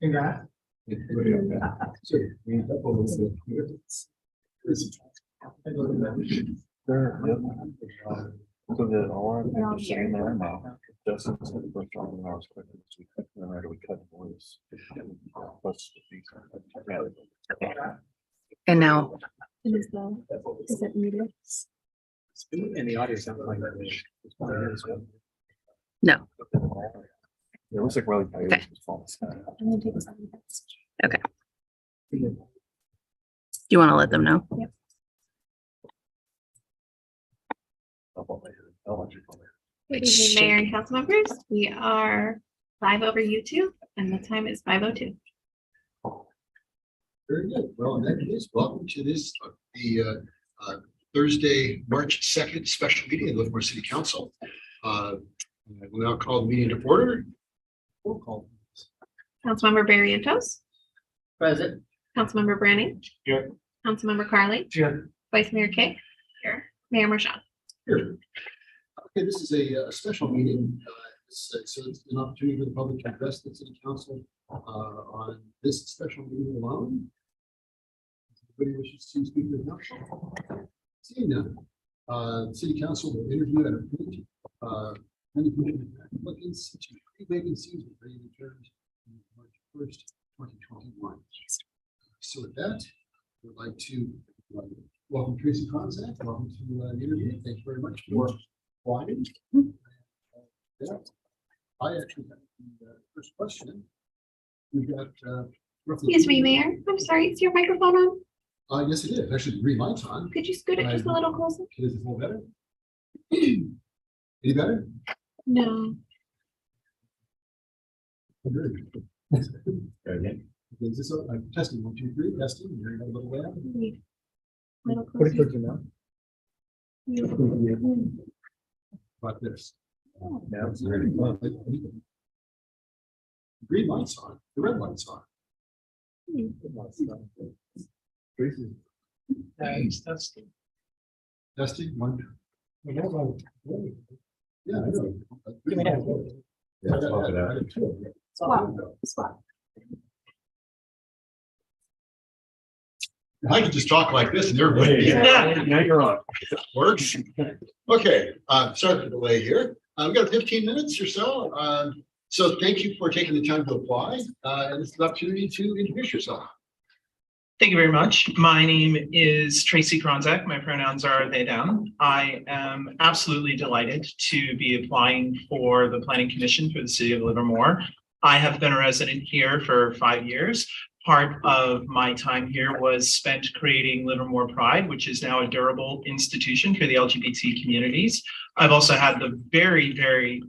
Congrats. So the all our sharing there now. Justin's the first one in ours quickly. We cut them right, we cut voice. And now, Is it muted? In the audience, I'm like. no. It looks like Riley Coyote Okay. was falling asleep. I'm gonna take this on. Do you want to let them know? Good evening, Mayor and council members. We are live over YouTube and the time is 5:02. Very good. Well, in that case, welcome to this, the Thursday, March 2nd special meeting of Livermore City Council. We'll now call the meeting to order. Roll call. Councilmember Barrientos, Present. Councilmember Branning. Here. Councilmember Carly, Here. Vice Mayor Kay. Here. Mayor Marchand. Here. Okay, this is a special meeting. So it's an opportunity for the public to address the city council on this special meeting alone. Anybody wishes to speak to the council? Seeing none, city council will interview and appoint planning commission applicants to 3 vacancies with varying terms on March 1st, 2021. So with that, I would like to welcome Tracy Kronzak. Welcome to the interview. Thank you very much for applying. Yeah, I actually have the first question. We've got roughly. Excuse me, Mayor. I'm sorry. Is your microphone on? Yes, it is. Actually, the green light's on. Could you scoot it just a little closer? Is it a little better? Any better? No. Very good. Okay, is this testing 1, 2, 3? Testing. You're a little way out. Little Put it closer. towards your mouth. About this. Yeah. It's very well. The green light's on. The red light's on. Tracy. Testing. Testing 1. Yeah, I know. Yeah, I got 2 of them. Swap. I could just talk like this and everybody. Now you're on. Works. Okay, sorry for the delay here. We've got 15 minutes or so. So thank you for taking the time to apply. And this is an opportunity to introduce yourself. Thank you very much. My name is Tracy Kronzak. My pronouns are they, them. I am absolutely delighted to be applying for the Planning Commission for the City of Livermore. I have been a resident here for 5 years. Part of my time here was spent creating Livermore Pride, which is now a durable institution for the LGBT communities. I've also had the very,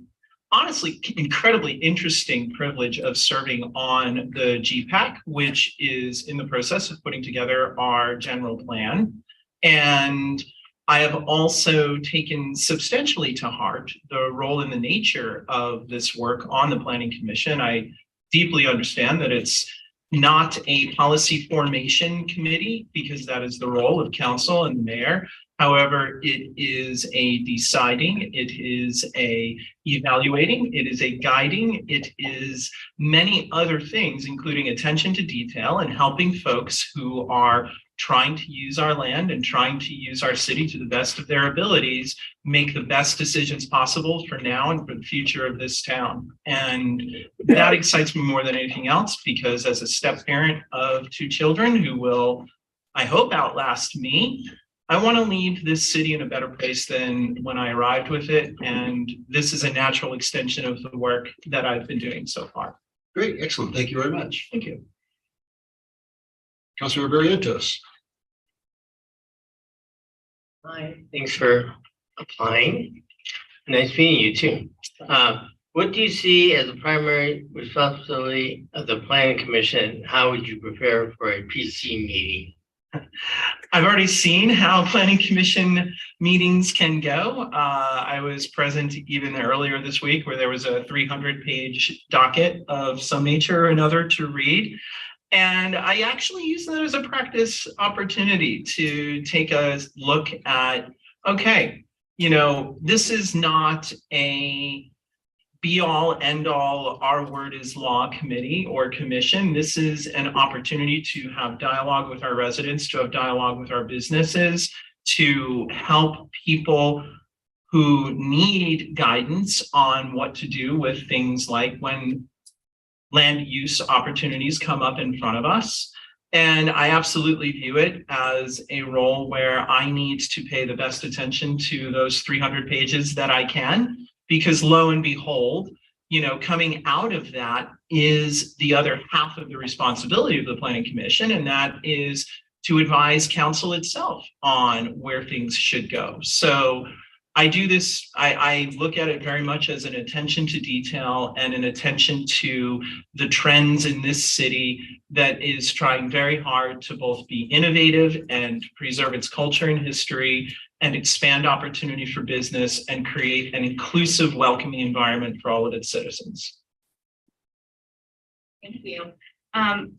honestly, incredibly interesting privilege of serving on the GPAC, which is in the process of putting together our general plan. And I have also taken substantially to heart the role and the nature of this work on the Planning Commission. I deeply understand that it's not a policy formation committee, because that is the role of council and the mayor. However, it is a deciding, it is a evaluating, it is a guiding, it is many other things, including attention to detail and helping folks who are trying to use our land and trying to use our city to the best of their abilities, make the best decisions possible for now and for the future of this town. And that excites me more than anything else, because as a step parent of 2 children who will, I hope, outlast me, I want to leave this city in a better place than when I arrived with it. And this is a natural extension of the work that I've been doing so far. Great, excellent. Thank you very much. Thank you. Councilor Barrientos. Hi, thanks for applying. Nice meeting you too. What do you see as the primary responsibility of the Planning Commission? How would you prepare for a PC meeting? I've already seen how Planning Commission meetings can go. I was present even earlier this week where there was a 300-page docket of some nature or another to read. And I actually use that as a practice opportunity to take a look at, okay, you know, this is not a be all end all, our word is law committee or commission. This is an opportunity to have dialogue with our residents, to have dialogue with our businesses, to help people who need guidance on what to do with things like when land use opportunities come up in front of us. And I absolutely view it as a role where I need to pay the best attention to those 300 pages that I can, because lo and behold, coming out of that is the other half of the responsibility of the Planning Commission, and that is to advise council itself on where things should go. So I do this, I look at it very much as an attention to detail and an attention to the trends in this city that is trying very hard to both be innovative and preserve its culture and history and expand opportunity for business and create an inclusive, welcoming environment for all of its citizens. Thank you.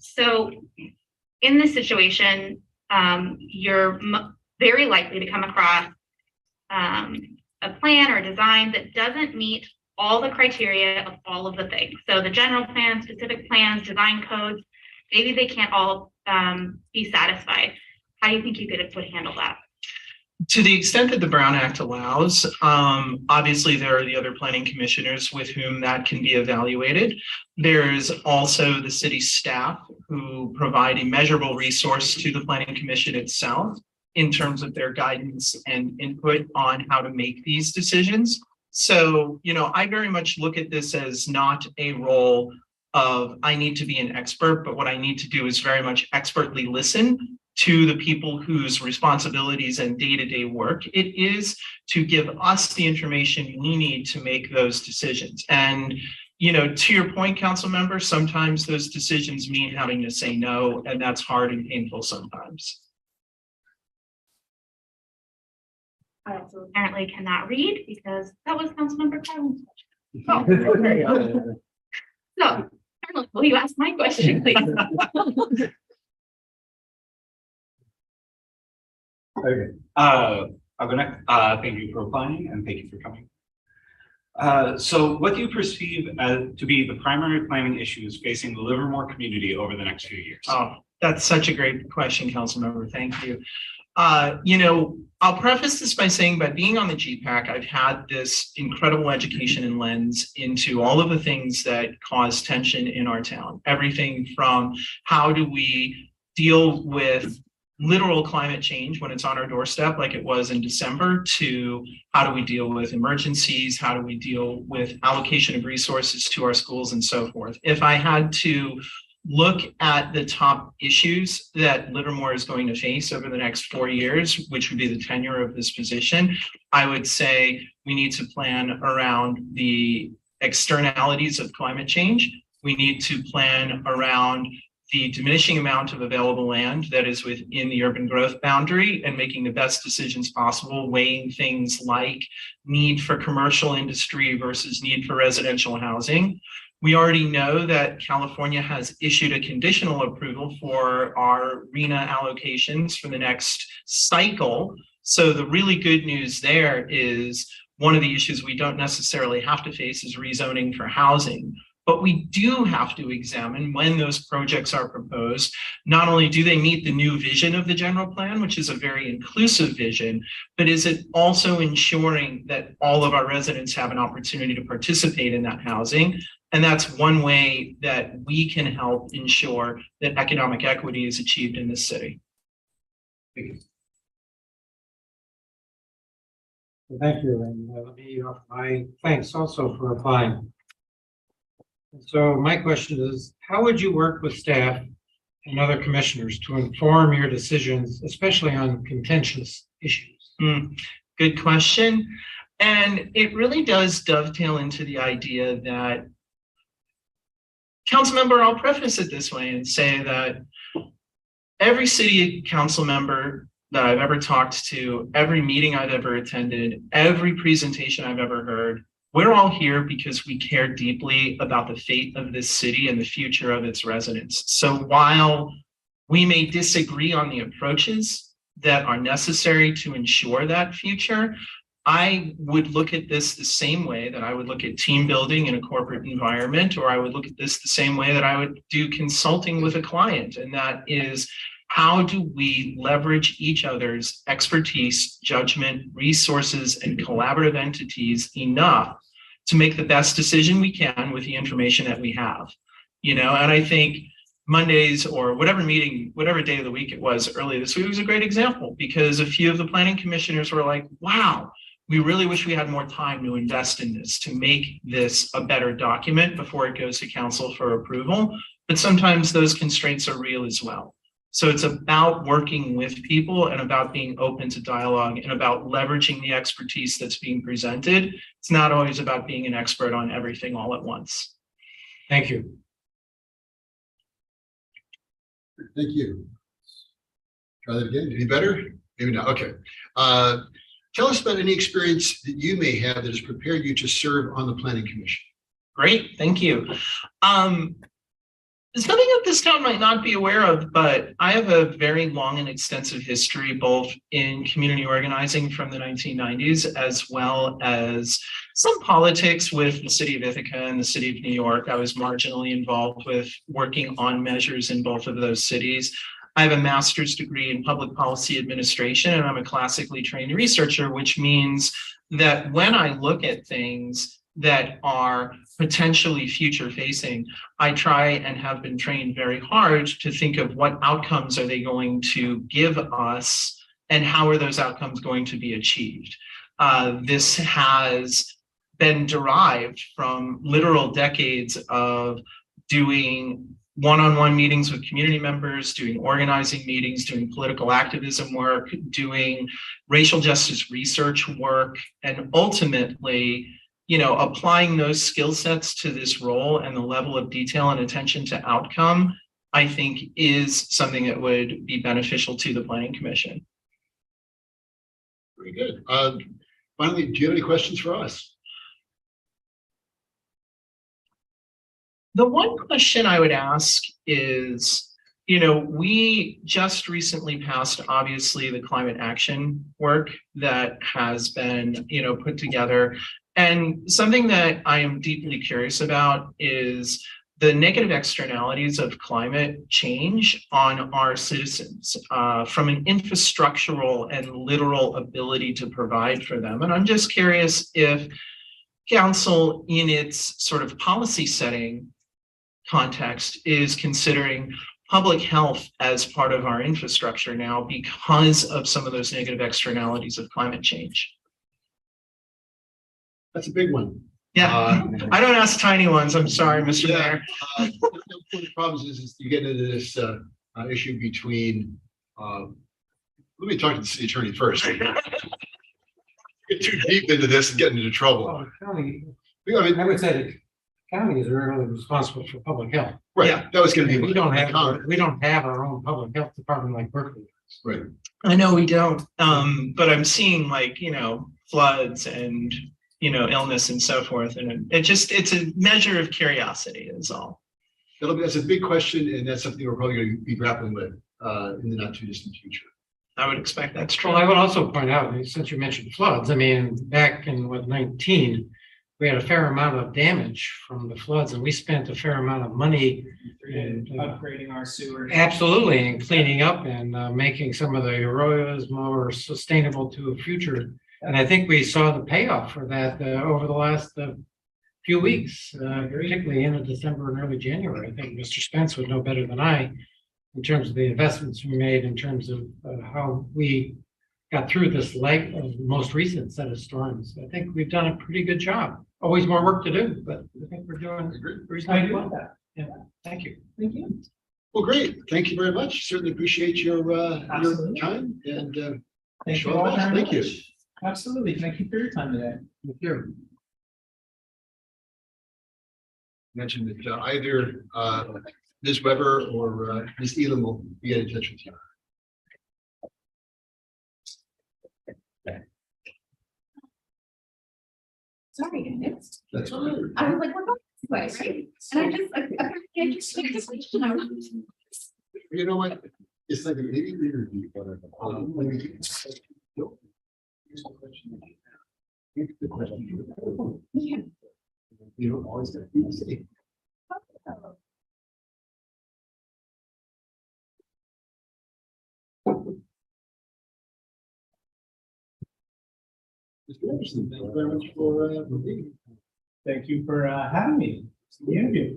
So in this situation, you're very likely to come across a plan or a design that doesn't meet all the criteria of all of the things. So the general plan, specific plans, design codes, maybe they can't all be satisfied. How do you think you would handle that? To the extent that the Brown Act allows, obviously there are the other planning commissioners with whom that can be evaluated. There's also the city staff who provide a measurable resource to the Planning Commission itself in terms of their guidance and input on how to make these decisions. So, I very much look at this as not a role of I need to be an expert, but what I need to do is very much expertly listen to the people whose responsibilities and day-to-day work it is to give us the information we need to make those decisions. And, to your point, council member, sometimes those decisions mean having to say no, and that's hard and painful sometimes. I also apparently cannot read because that was Councilmember Carlin's question. So, Carlin, will you ask my question, please? Okay. I'm gonna thank you for applying and thank you for coming. So what do you perceive as to be the primary planning issues facing the Livermore community over the next few years? Oh, that's such a great question, Councilmember. Thank you. I'll preface this by saying, by being on the GPAC, I've had this incredible education and lens into all of the things that cause tension in our town. Everything from how do we deal with literal climate change when it's on our doorstep, like it was in December, to how do we deal with emergencies, how do we deal with allocation of resources to our schools and so forth. If I had to look at the top issues that Livermore is going to face over the next 4 years, which would be the tenure of this position, I would say we need to plan around the externalities of climate change. We need to plan around the diminishing amount of available land that is within the urban growth boundary and making the best decisions possible, weighing things like need for commercial industry versus need for residential housing. We already know that California has issued a conditional approval for our RHNA allocations for the next cycle. So the really good news there is one of the issues we don't necessarily have to face is rezoning for housing. But we do have to examine when those projects are proposed, not only do they meet the new vision of the general plan, which is a very inclusive vision, but is it also ensuring that all of our residents have an opportunity to participate in that housing? And that's one way that we can help ensure that economic equity is achieved in this city. Thank you. Well, thank you, and let me offer my thanks also for applying. So my question is, how would you work with staff and other commissioners to inform your decisions, especially on contentious issues? Good question. And it really does dovetail into the idea that, council member, I'll preface it this way and say that every city council member that I've ever talked to, every meeting I've ever attended, every presentation I've ever heard, we're all here because we care deeply about the fate of this city and the future of its residents. So while we may disagree on the approaches that are necessary to ensure that future, I would look at this the same way that I would look at team building in a corporate environment, or I would look at this the same way that I would do consulting with a client. And that is, how do we leverage each other's expertise, judgment, resources, and collaborative entities enough to make the best decision we can with the information that we have? You know, and I think Mondays or whatever meeting, whatever day of the week it was early this week was a great example, because a few of the planning commissioners were like, wow, we really wish we had more time to invest in this, to make this a better document before it goes to council for approval. But sometimes those constraints are real as well. So it's about working with people and about being open to dialogue and about leveraging the expertise that's being presented. It's not always about being an expert on everything all at once. Thank you. Thank you. Try that again. Any better? Maybe not. Okay. Tell us about any experience that you may have that has prepared you to serve on the Planning Commission. Great, thank you. Something that this town might not be aware of, but I have a very long and extensive history, both in community organizing from the 1990s, as well as some politics with the city of Ithaca and the city of New York. I was marginally involved with working on measures in both of those cities. I have a master's degree in public policy administration, and I'm a classically trained researcher, which means that when I look at things that are potentially future facing, I try and have been trained very hard to think of what outcomes are they going to give us and how are those outcomes going to be achieved. This has been derived from literal decades of doing one-on-one meetings with community members, doing organizing meetings, doing political activism work, doing racial justice research work, and ultimately, you know, applying those skill sets to this role and the level of detail and attention to outcome, I think is something that would be beneficial to the Planning Commission. Very good. Finally, do you have any questions for us? The one question I would ask is, you know, we just recently passed, obviously, the climate action work that has been, you know, put together. And something that I am deeply curious about is the negative externalities of climate change on our citizens, from an infrastructural and literal ability to provide for them. And I'm just curious if council, in its sort of policy setting context, is considering public health as part of our infrastructure now because of some of those negative externalities of climate change. That's a big one. Yeah, I don't ask tiny ones. I'm sorry, Mr. Yeah. Mayor. One of the problems is you get into this issue between, let me talk to the city attorney first. Get too deep into this and get into trouble. Well, the county, I mean, I would say the county is really responsible for public health. right, Yeah. that was gonna be. We don't my have, comment. we don't have our own public health department like Berkeley does. Right. I know we don't, but I'm seeing, like, you know, floods and, you know, illness and so forth. And it's a measure of curiosity is all. That's a big question, and that's something we're probably gonna be grappling with in the not too distant future. I would expect that's true. Well, I would also point out, since you mentioned floods, I mean, back in 19, we had a fair amount of damage from the floods, and we spent a fair amount of money in Upgrading our sewers. absolutely in cleaning up and making some of the arroyos more sustainable to a future. And I think we saw the payoff for that over the last few weeks, particularly in December and early January. I think Mr. Spence would know better than I in terms of the investments we made, in terms of how we got through this leg of the most recent set of storms. I think we've done a pretty good job. Always more work to do, but I think we're doing reasonably well. Yeah, thank you. Thank you. Well, great. Thank you very much. Certainly appreciate your Absolutely. time and Thank Sure, you all very thank you. much. Absolutely. Thank you for your time today. Thank you. Mentioned that either Ms. Weber or Ms. Elam will be in touch with you. Sorry, guys. That's all right. I was like, we're going this way, right? And I just took this question out. You know what? It's like a meeting interview, whatever. Good question. You don't always have to say. Mr. Anderson, thank you very much for being Thank you for having me. It's the interview.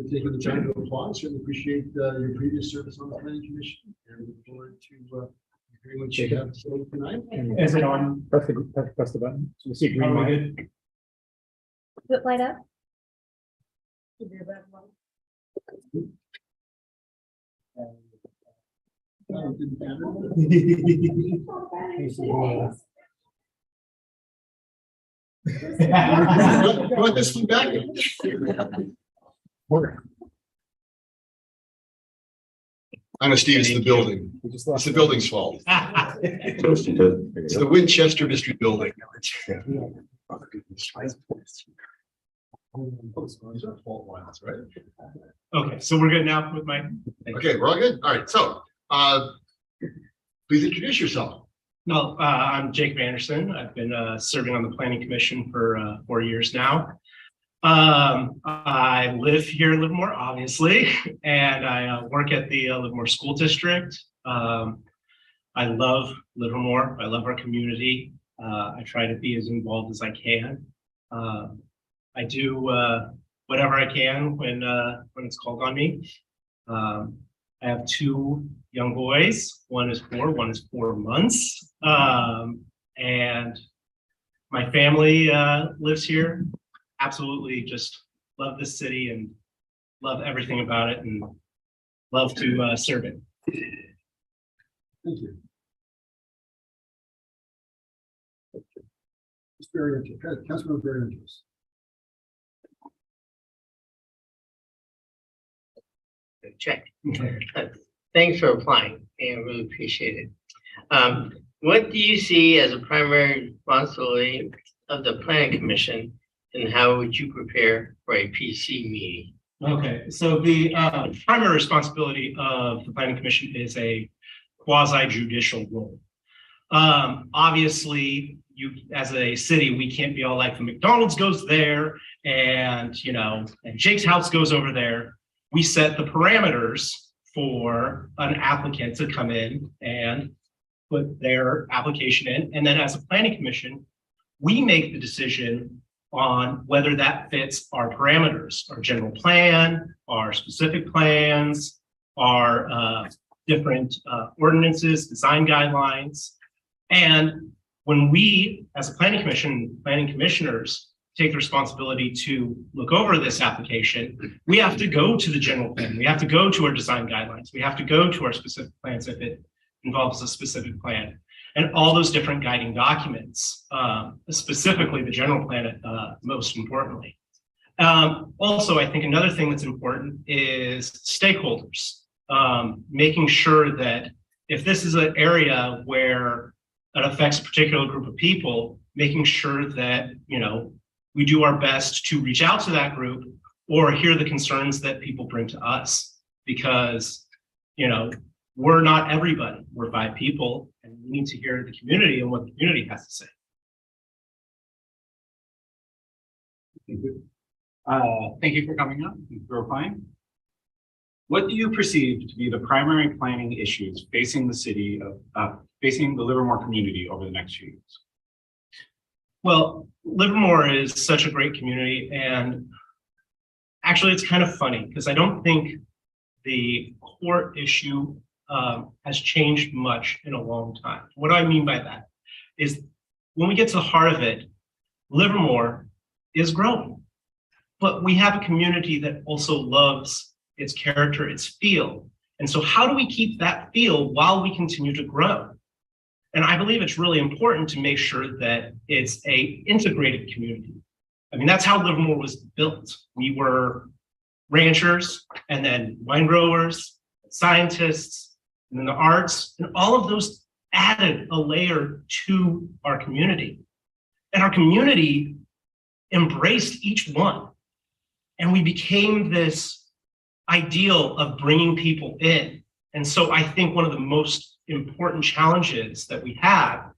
for taking the time to apply. Certainly appreciate your previous service on the planning commission and look forward to hearing what you have to say tonight. Is it on? Press the button. So you see green Are we light. good? Does it light up? Want this one back? I know, Steve, it's the building. It's the building's fault. It's the Winchester District Building. Fault lines, right? Okay, so we're good now with my. Okay, we're all good. All right, so please introduce yourself. No, I'm Jake Vanderson. I've been serving on the planning commission for 4 years now. I live here in Livermore, obviously, and I work at the Livermore School District. I love Livermore. I love our community. I try to be as involved as I can. I do whatever I can when it's called on me. I have 2 young boys. One is 4, one is 4 months. And my family lives here. Absolutely just love this city and love everything about it and love to serve it. Thank you. Councilman Barrington. Check. Thanks for applying. I really appreciate it. What do you see as a primary responsibility of the planning commission, and how would you prepare for a PC meeting? Okay, so the primary responsibility of the planning commission is a quasi judicial role. Obviously, you as a city, we can't be all like the McDonald's goes there and and Jake's house goes over there. We set the parameters for an applicant to come in and put their application in. And then as a planning commission, we make the decision on whether that fits our parameters, our general plan, our specific plans, our different ordinances, design guidelines. And when we, as a planning commission, planning commissioners, take the responsibility to look over this application, we have to go to the general plan. We have to go to our design guidelines. We have to go to our specific plans if it involves a specific plan. And all those different guiding documents, specifically the general plan, most importantly. Also, I think another thing that's important is stakeholders, making sure that if this is an area where it affects a particular group of people, making sure that, we do our best to reach out to that group or hear the concerns that people bring to us, because, we're not everybody. We're 5 people, and we need to hear the community and what the community has to say. Thank you for coming up and for applying. What do you perceive to be the primary planning issues facing the city facing the Livermore community over the next few years? Well, Livermore is such a great community, and actually it's kind of funny because I don't think the core issue has changed much in a long time. What do I mean by that is when we get to the heart of it, Livermore is growing, but we have a community that also loves its character, its feel. And so how do we keep that feel while we continue to grow? And I believe it's really important to make sure that it's a integrated community. I mean, that's how Livermore was built. We were ranchers, and then wine growers, scientists, and then the arts, and all of those added a layer to our community. And our community embraced each one. And we became this ideal of bringing people in. And so I think one of the most important challenges that we have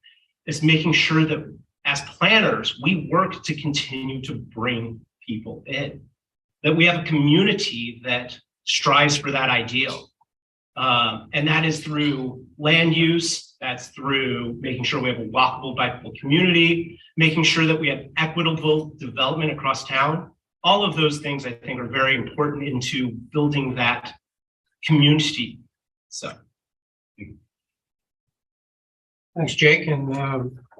is making sure that as planners, we work to continue to bring people in, that we have a community that strives for that ideal. And that is through land use, that's through making sure we have a walkable, bikeable community, making sure that we have equitable development across town. All of those things I think are very important into building that community. So. Thanks, Jake, and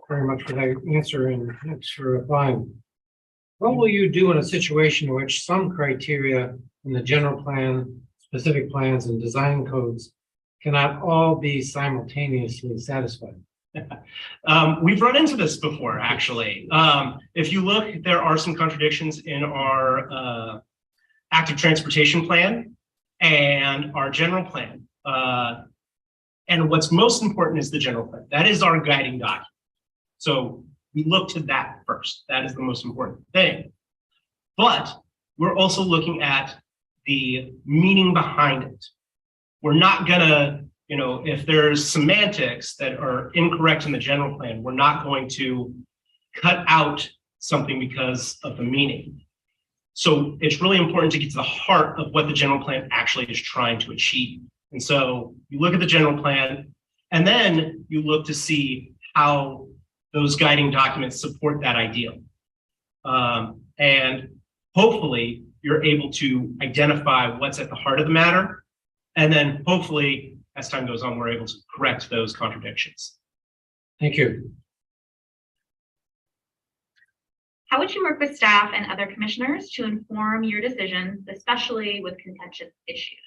very much for that answer, and thanks for applying. What will you do in a situation in which some criteria in the general plan, specific plans, and design codes cannot all be simultaneously satisfied? We've run into this before, actually. If you look, there are some contradictions in our active transportation plan and our general plan. And what's most important is the general plan. That is our guiding document. So we look to that first. That is the most important thing. But we're also looking at the meaning behind it. We're not gonna, if there's semantics that are incorrect in the general plan, we're not going to cut out something because of the meaning. So it's really important to get to the heart of what the general plan actually is trying to achieve. And so you look at the general plan, and then you look to see how those guiding documents support that ideal. And hopefully you're able to identify what's at the heart of the matter. And then hopefully, as time goes on, we're able to correct those contradictions. Thank you. How would you work with staff and other commissioners to inform your decisions, especially with contentious issues?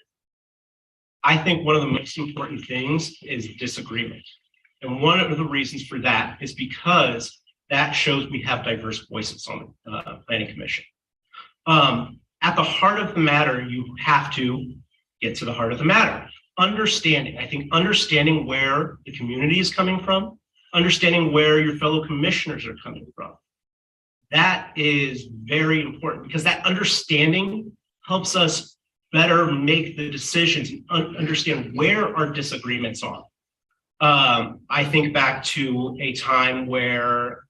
I think one of the most important things is disagreement. And one of the reasons for that is because that shows we have diverse voices on the Planning Commission. At the heart of the matter, you have to get to the heart of the matter. Understanding, I think understanding where the community is coming from, understanding where your fellow commissioners are coming from. That is very important because that understanding helps us better make the decisions and understand where our disagreements are. I think back to a time where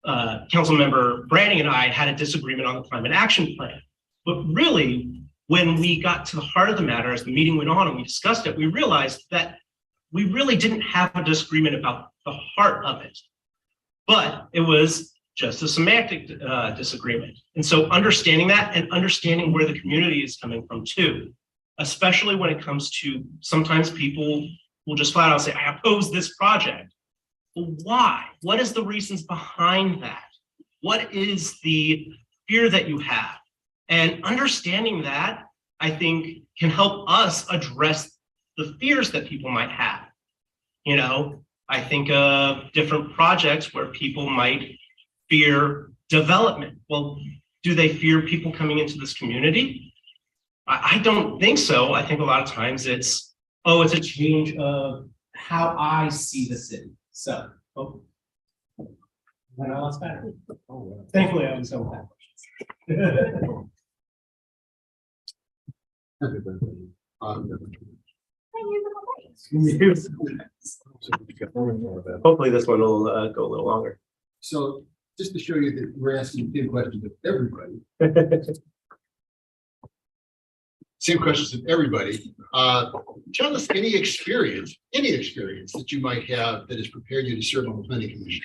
Councilmember Branning and I had a disagreement on the climate action plan. But really, when we got to the heart of the matter, as the meeting went on and we discussed it, we realized that we really didn't have a disagreement about the heart of it, but it was just a semantic disagreement. And so understanding that and understanding where the community is coming from too, especially when it comes to sometimes people will just flat out say, I oppose this project. Well, why? What is the reasons behind that? What is the fear that you have? And understanding that, I think, can help us address the fears that people might have. I think of different projects where people might fear development. Well, do they fear people coming into this community? I don't think so. I think a lot of times it's a change of how I see the city. So, That's better. Thankfully, I was so Hopefully this one will go a little longer. So just to show you that we're asking the same questions of everybody. Same questions of everybody. Tell us any experience that you might have that has prepared you to serve on the Planning Commission.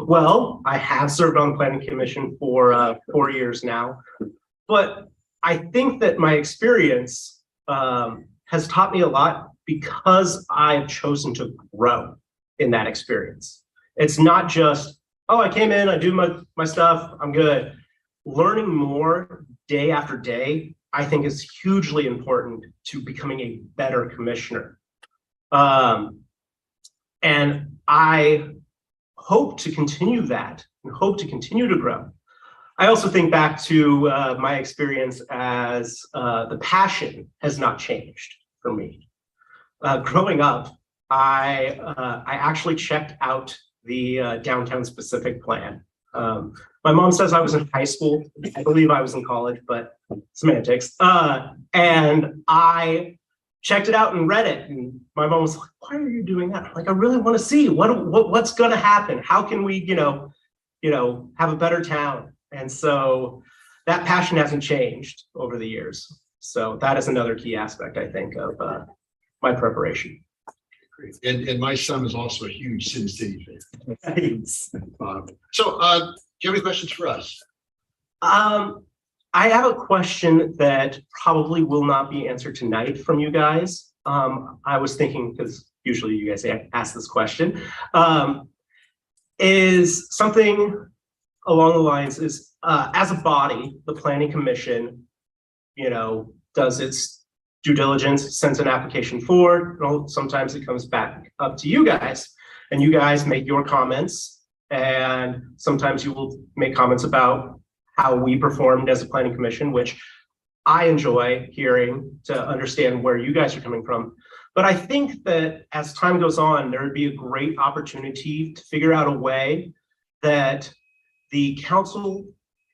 Well, I have served on the Planning Commission for 4 years now, but I think that my experience has taught me a lot because I've chosen to grow in that experience. It's not just, I came in, I do my stuff, I'm good. Learning more day after day, I think, is hugely important to becoming a better commissioner. And I hope to continue that and hope to continue to grow. I also think back to my experience as the passion has not changed for me. Growing up, I actually checked out the downtown specific plan. My mom says I was in high school. I believe I was in college, but semantics. And I checked it out and read it. And my mom was like, why are you doing that? I'm like, I really want to see what's going to happen. How can we, have a better town? And so that passion hasn't changed over the years. So that is another key aspect, I think, of my preparation. Great. And my son is also a huge Sin City fan. Thanks. Do you have any questions for us? I have a question that probably will not be answered tonight from you guys. I was thinking, because usually you guys ask this question, is something along the lines is, as a body, the Planning Commission, does its due diligence, sends an application forward. Sometimes it comes back up to you guys, and you guys make your comments, and sometimes you will make comments about how we performed as a planning commission, which I enjoy hearing to understand where you guys are coming from. But I think that as time goes on, there would be a great opportunity to figure out a way that the council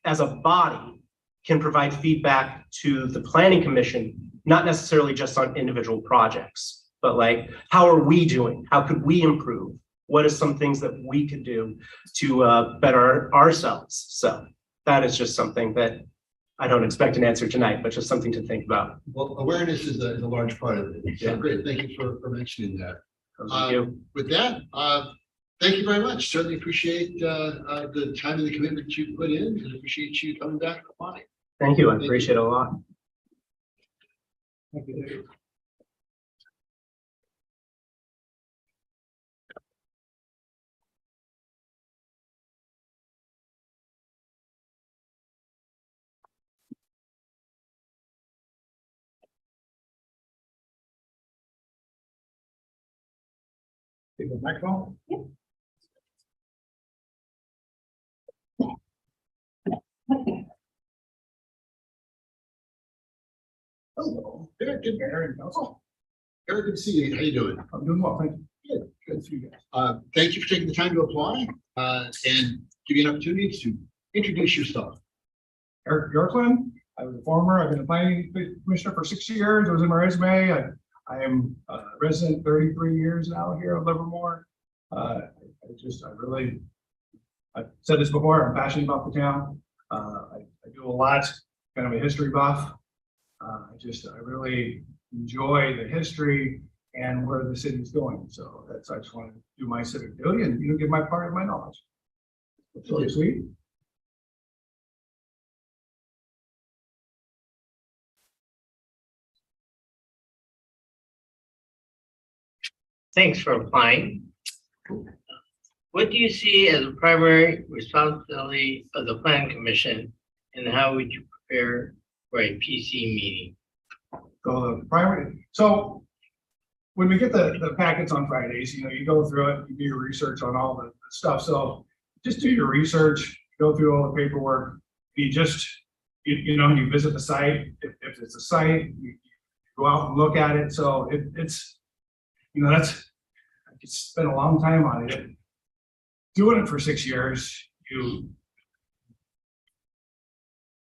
as a body can provide feedback to the planning commission, not necessarily just on individual projects, but like, how are we doing? How could we improve? What are some things that we could do to better ourselves? So that is just something that I don't expect an answer tonight, but just something to think about. Well, awareness is a large part of it. So great. Thank you for mentioning that. Thank you. With that, thank you very much. Certainly appreciate the time and the commitment you put in, and appreciate you coming back to apply. Thank you. I appreciate it a lot. Thank you. Take the microphone. Hello. Good to see you. How you doing? I'm doing well, thank you. Good. Good to see you guys. Thank you for taking the time to apply and give you an opportunity to introduce yourself. Eric Bjorklund, I was a former, I've been a planning commissioner for 6 years. It was in my resume. I am a resident 33 years now here at Livermore. I've said this before, I'm passionate about the town. I do a lot, kind of a history buff. I really enjoy the history and where the city's going. So I just want to do my civic duty and give my part of my knowledge. It's really sweet. Thanks for applying. What do you see as a primary responsibility of the planning commission, and how would you prepare for a PC meeting? So when we get the packets on Fridays, you go through it, you do your research on all the stuff. So just do your research, go through all the paperwork. You just, you visit the site. If it's a site, you go out and look at it. So it's, I could spend a long time on it. Doing it for 6 years,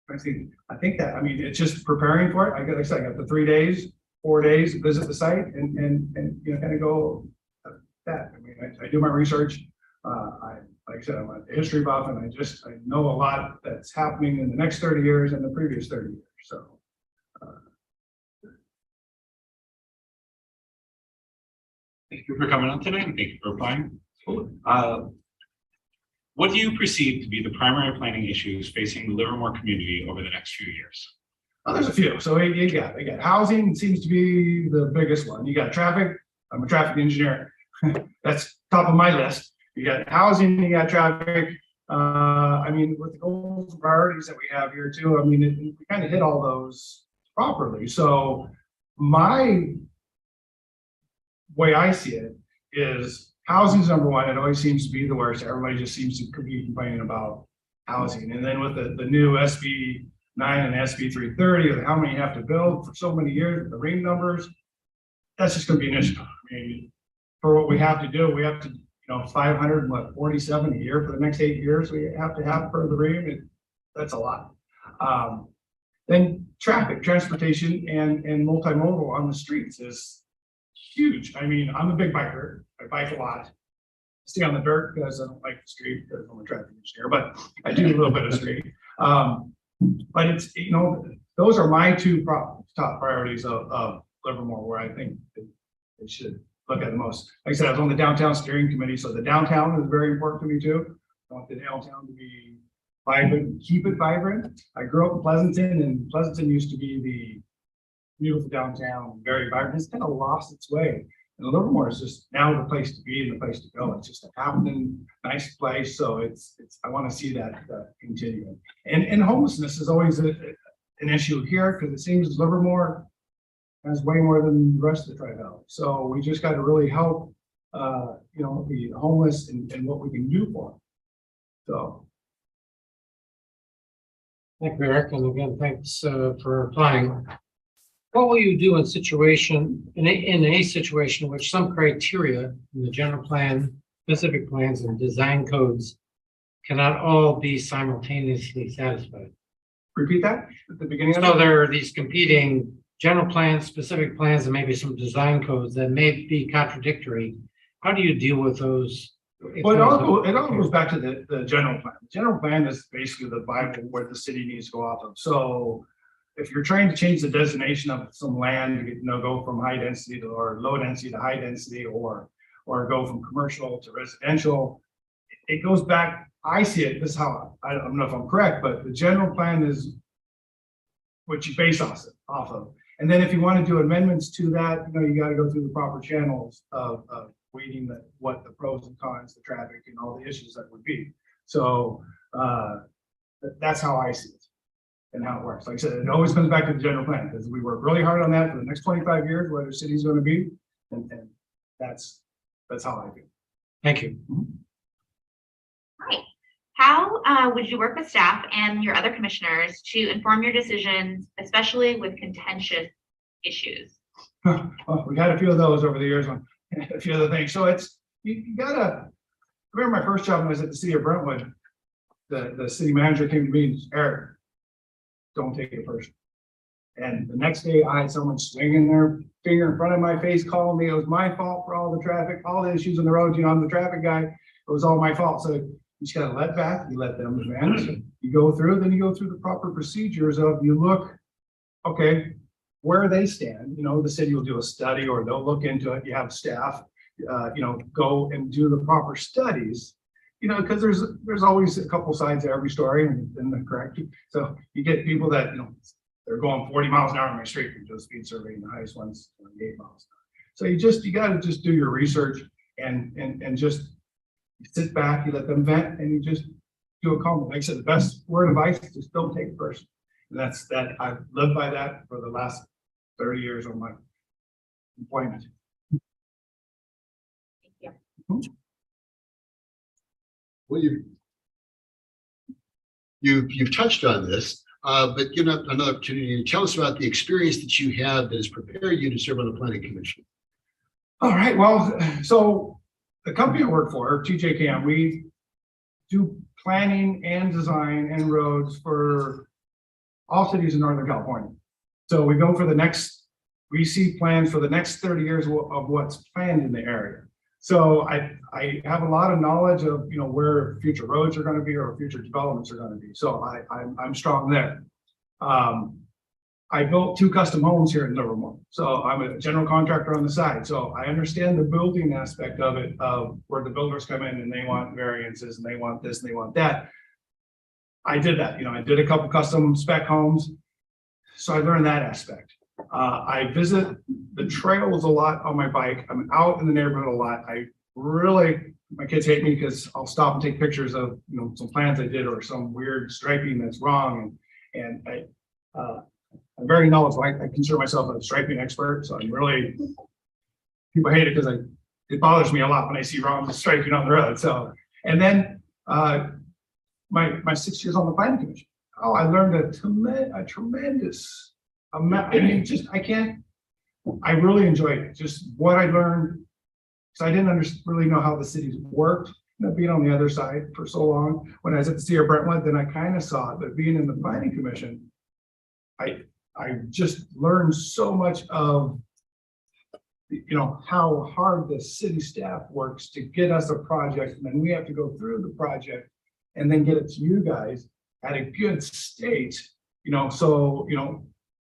I think that, it's just preparing for it. Like I said, I got the 3 days, 4 days, visit the site and kind of go that. I do my research. Like I said, I'm a history buff, and I know a lot that's happening in the next 30 years and the previous 30 years. So. Thank you for coming on today, and thank you for applying. What do you perceive to be the primary planning issues facing the Livermore community over the next few years? There's a few. So you got housing seems to be the biggest one. You got traffic. I'm a traffic engineer. That's top of my list. You got housing, you got traffic. With the goals and priorities that we have here too, we kind of hit all those properly. So my way I see it is housing's number one. It always seems to be the worst. Everybody just seems to be complaining about housing. And then with the new SB 9 and SB 330, of how many you have to build for so many years, the ring numbers, that's just going to be an issue. For what we have to do, we have to, 547 a year for the next 8 years. We have to have for the ring. That's a lot. Then traffic, transportation and multimodal on the streets is huge. I mean, I'm a big biker. I bike a lot. Stay on the dirt because I don't like the street because I'm a traffic engineer, but I do a little bit of street. But it's, you know, those are my two top priorities of Livermore, where I think they should look at the most. Like I said, I was on the downtown steering committee, so the downtown is very important to me too. I want the downtown to be vibrant, keep it vibrant. I grew up in Pleasanton, and Pleasanton used to be the beautiful downtown, very vibrant. It's kind of lost its way. And Livermore is just now the place to be and the place to go. It's just a happening, nice place. So it's I want to see that continue. And homelessness is always an issue here because it seems Livermore has way more than the rest of the Tri-Valley. So we just got to really help, you know, the homeless and what we can do for them. So. Thank you, Eric, and again, thanks for applying. What will you do in a situation in which some criteria in the general plan, specific plans, and design codes cannot all be simultaneously satisfied? Repeat that at the beginning of So it? there are these competing general plans, specific plans, and maybe some design codes that may be contradictory. How do you deal with those? Well, it all goes back to the general plan. The general plan is basically the Bible where the city needs to go off of. So if you're trying to change the designation of some land, you know, go from high density or low density to high density, or go from commercial to residential, it goes back. I see it. This is how I don't know if I'm correct, but the general plan is what you base off of. And then if you want to do amendments to that, you know, you got to go through the proper channels of weighting what the pros and cons, the traffic, and all the issues that would be. So that's how I see it and how it works. Like I said, it always comes back to the general plan because we work really hard on that for the next 25 years, where the city's going to be, and that's how I feel. Thank you. Right. How would you work with staff and your other commissioners to inform your decisions, especially with contentious issues? Well, we've had a few of those over the years on a few other things. So it's, you gotta, I remember my first job when I was at the city of Brentwood, the city manager came to me and said, Eric, don't take it personal. And the next day I had someone swinging their finger in front of my face, calling me it was my fault for all the traffic, all the issues on the road. You know, I'm the traffic guy. It was all my fault. So you just gotta let back, you let them advance. You go through, then you go through the proper procedures of, you look, okay, where they stand. You know, the city will do a study or they'll look into it. You have staff, you know, go and do the proper studies, you know, because there's always a couple sides to every story, and they're correct. So you get people that, you know, they're going 40 miles an hour on my street and just speed surveying, the highest ones 28 miles an hour. So you got to just do your research and just sit back, you let them vent, and you just do a comment. Like I said, the best word of advice is just don't take it personal. And that's that. I've lived by that for the last 30 years of my employment. Thank you. Well, you've touched on this, but give another opportunity to tell us about the experience that you have that has prepared you to serve on the planning commission. All right. Well, so the company I work for, TJCAM, we do planning and design and roads for all cities in Northern California. So we go for we see plans for the next 30 years of what's planned in the area. So I have a lot of knowledge of, you know, where future roads are going to be or future developments are going to be. So I'm strong there. I built 2 custom homes here in Livermore. So I'm a general contractor on the side. So I understand the building aspect of it, of where the builders come in and they want variances and they want this and they want that. I did that, you know, I did a couple custom spec homes. So I learned that aspect. I visit the trails a lot on my bike. I'm out in the neighborhood a lot. My kids hate me because I'll stop and take pictures of, you know, some plans I did or some weird striping that's wrong. And I'm very knowledgeable. I consider myself a striping expert. So I'm really, people hate it because it bothers me a lot when I see wrong striping on the road. So, and then my 6 years on the planning commission. Oh, I learned a tremendous amount. I mean, I really enjoyed it. Just what I learned. So I didn't really know how the cities worked, you know, being on the other side for so long. When I was at the city of Brentwood, then I kind of saw it, but being in the planning commission, I I just learned so much of, you know, how hard the city staff works to get us a project, and then we have to go through the project and then get it to you guys at a good state, you know, so, you know,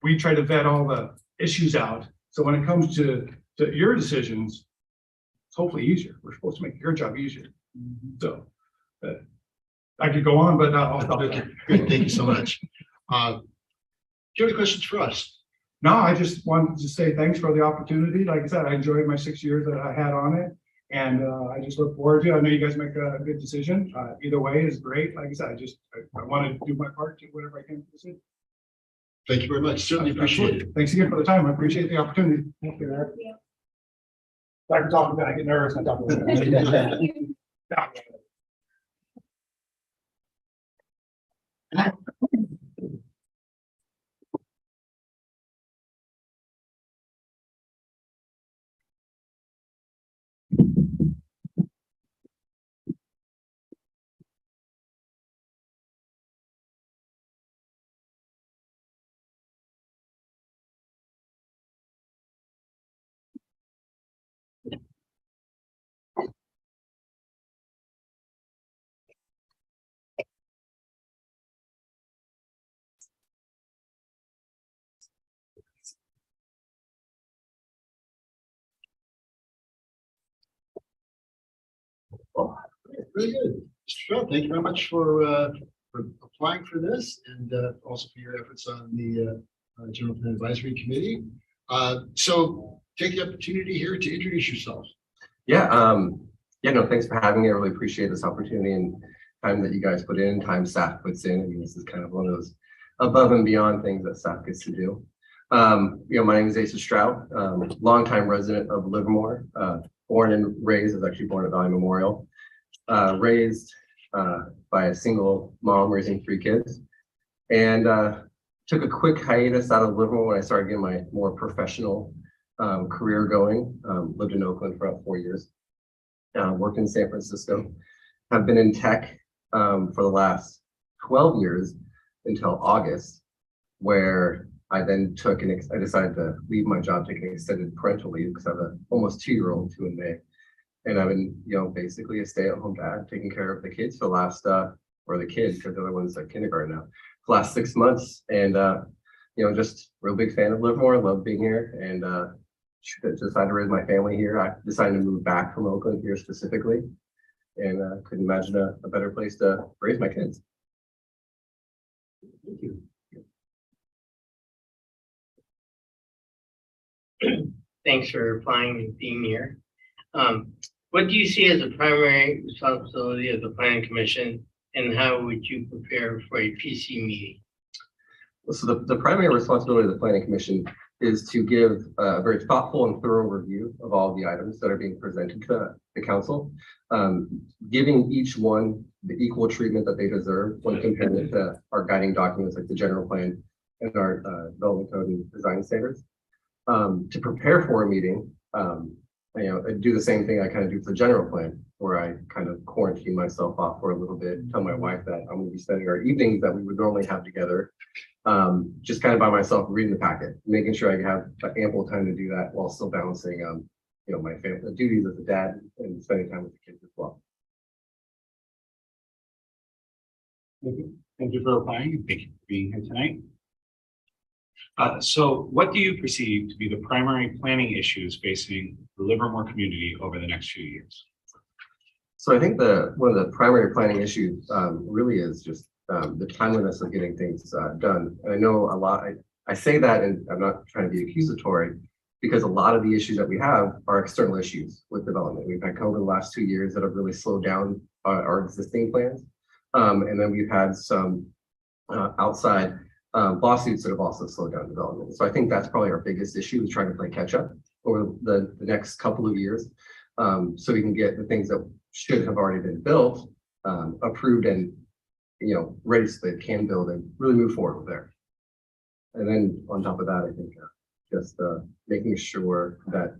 we try to vet all the issues out. So when it comes to your decisions, it's hopefully easier. We're supposed to make your job easier. So I could go on, but I'll stop Okay, there. good, thank you so much. Do you have any questions for us? No, I just wanted to say thanks for the opportunity. Like I said, I enjoyed my 6 years that I had on it. And I just look forward to it. I know you guys make a good decision. Either way is great. Like I said, I want to do my part, do whatever I can for the city. Thank you very much. Certainly appreciate it. Thanks again for the time. I appreciate the opportunity. Thank you, Eric. Sorry for talking about it. I get nervous when I talk about it. Really good. Mr. Stroh, thank you very much for applying for this and also for your efforts on the General Plan Advisory Committee. So take the opportunity here to introduce yourself. No, thanks for having me. I really appreciate this opportunity and time that you guys put in, time staff puts in. I mean, this is kind of one of those above and beyond things that staff gets to do. My name is Asa Stroud, longtime resident of Livermore, born and raised, I was actually born at Valley Memorial, raised by a single mom raising 3 kids, and took a quick hiatus out of Livermore when I started getting my more professional career going. Lived in Oakland for about 4 years, worked in San Francisco, have been in tech for the last 12 years until August, where I then I decided to leave my job, take an extended parental leave because I have an almost 2-year-old due in May. And I've been, basically a stay-at-home dad, taking care of the kids for the last, or the kids, because the other one's at kindergarten now, the last 6 months. And, just real big fan of Livermore, love being here, and decided to raise my family here. I decided to move back from Oakland here specifically, and couldn't imagine a better place to raise my kids. Thank you. Thanks for applying and being here. What do you see as the primary responsibility of the Planning Commission, and how would you prepare for a PC meeting? So the primary responsibility of the Planning Commission is to give a very thoughtful and thorough review of all the items that are being presented to the council, giving each one the equal treatment that they deserve when compared to our guiding documents like the general plan and our development code and design standards. To prepare for a meeting, I do the same thing I kind of do for the general plan, where I kind of quarantine myself off for a little bit, tell my wife that I'm going to be spending our evenings that we would normally have together, just kind of by myself reading the packet, making sure I have ample time to do that while still balancing, my family duties as a dad and spending time with the kids as well. Thank you for applying, and thank you for being here tonight. So what do you perceive to be the primary planning issues facing the Livermore community over the next few years? So I think one of the primary planning issues really is just the timeliness of getting things done. And I know a lot, I say that, and I'm not trying to be accusatory, because a lot of the issues that we have are external issues with development. We've had COVID the last 2 years that have really slowed down our existing plans. And then we've had some outside lawsuits that have also slowed down development. So I think that's probably our biggest issue, is trying to play catch up over the next couple of years, so we can get the things that should have already been built approved and ready so they can build and really move forward there. And then on top of that, I think just making sure that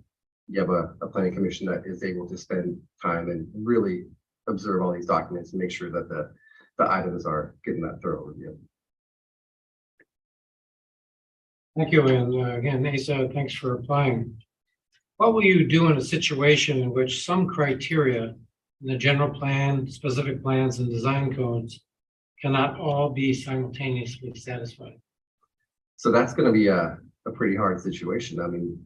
you have a planning commission that is able to spend time and really observe all these documents and make sure that the items are getting that thorough review. Thank you, and again, Asa, thanks for applying. What will you do in a situation in which some criteria in the general plan, specific plans, and design codes cannot all be simultaneously satisfied? So that's gonna be a pretty hard situation. I mean,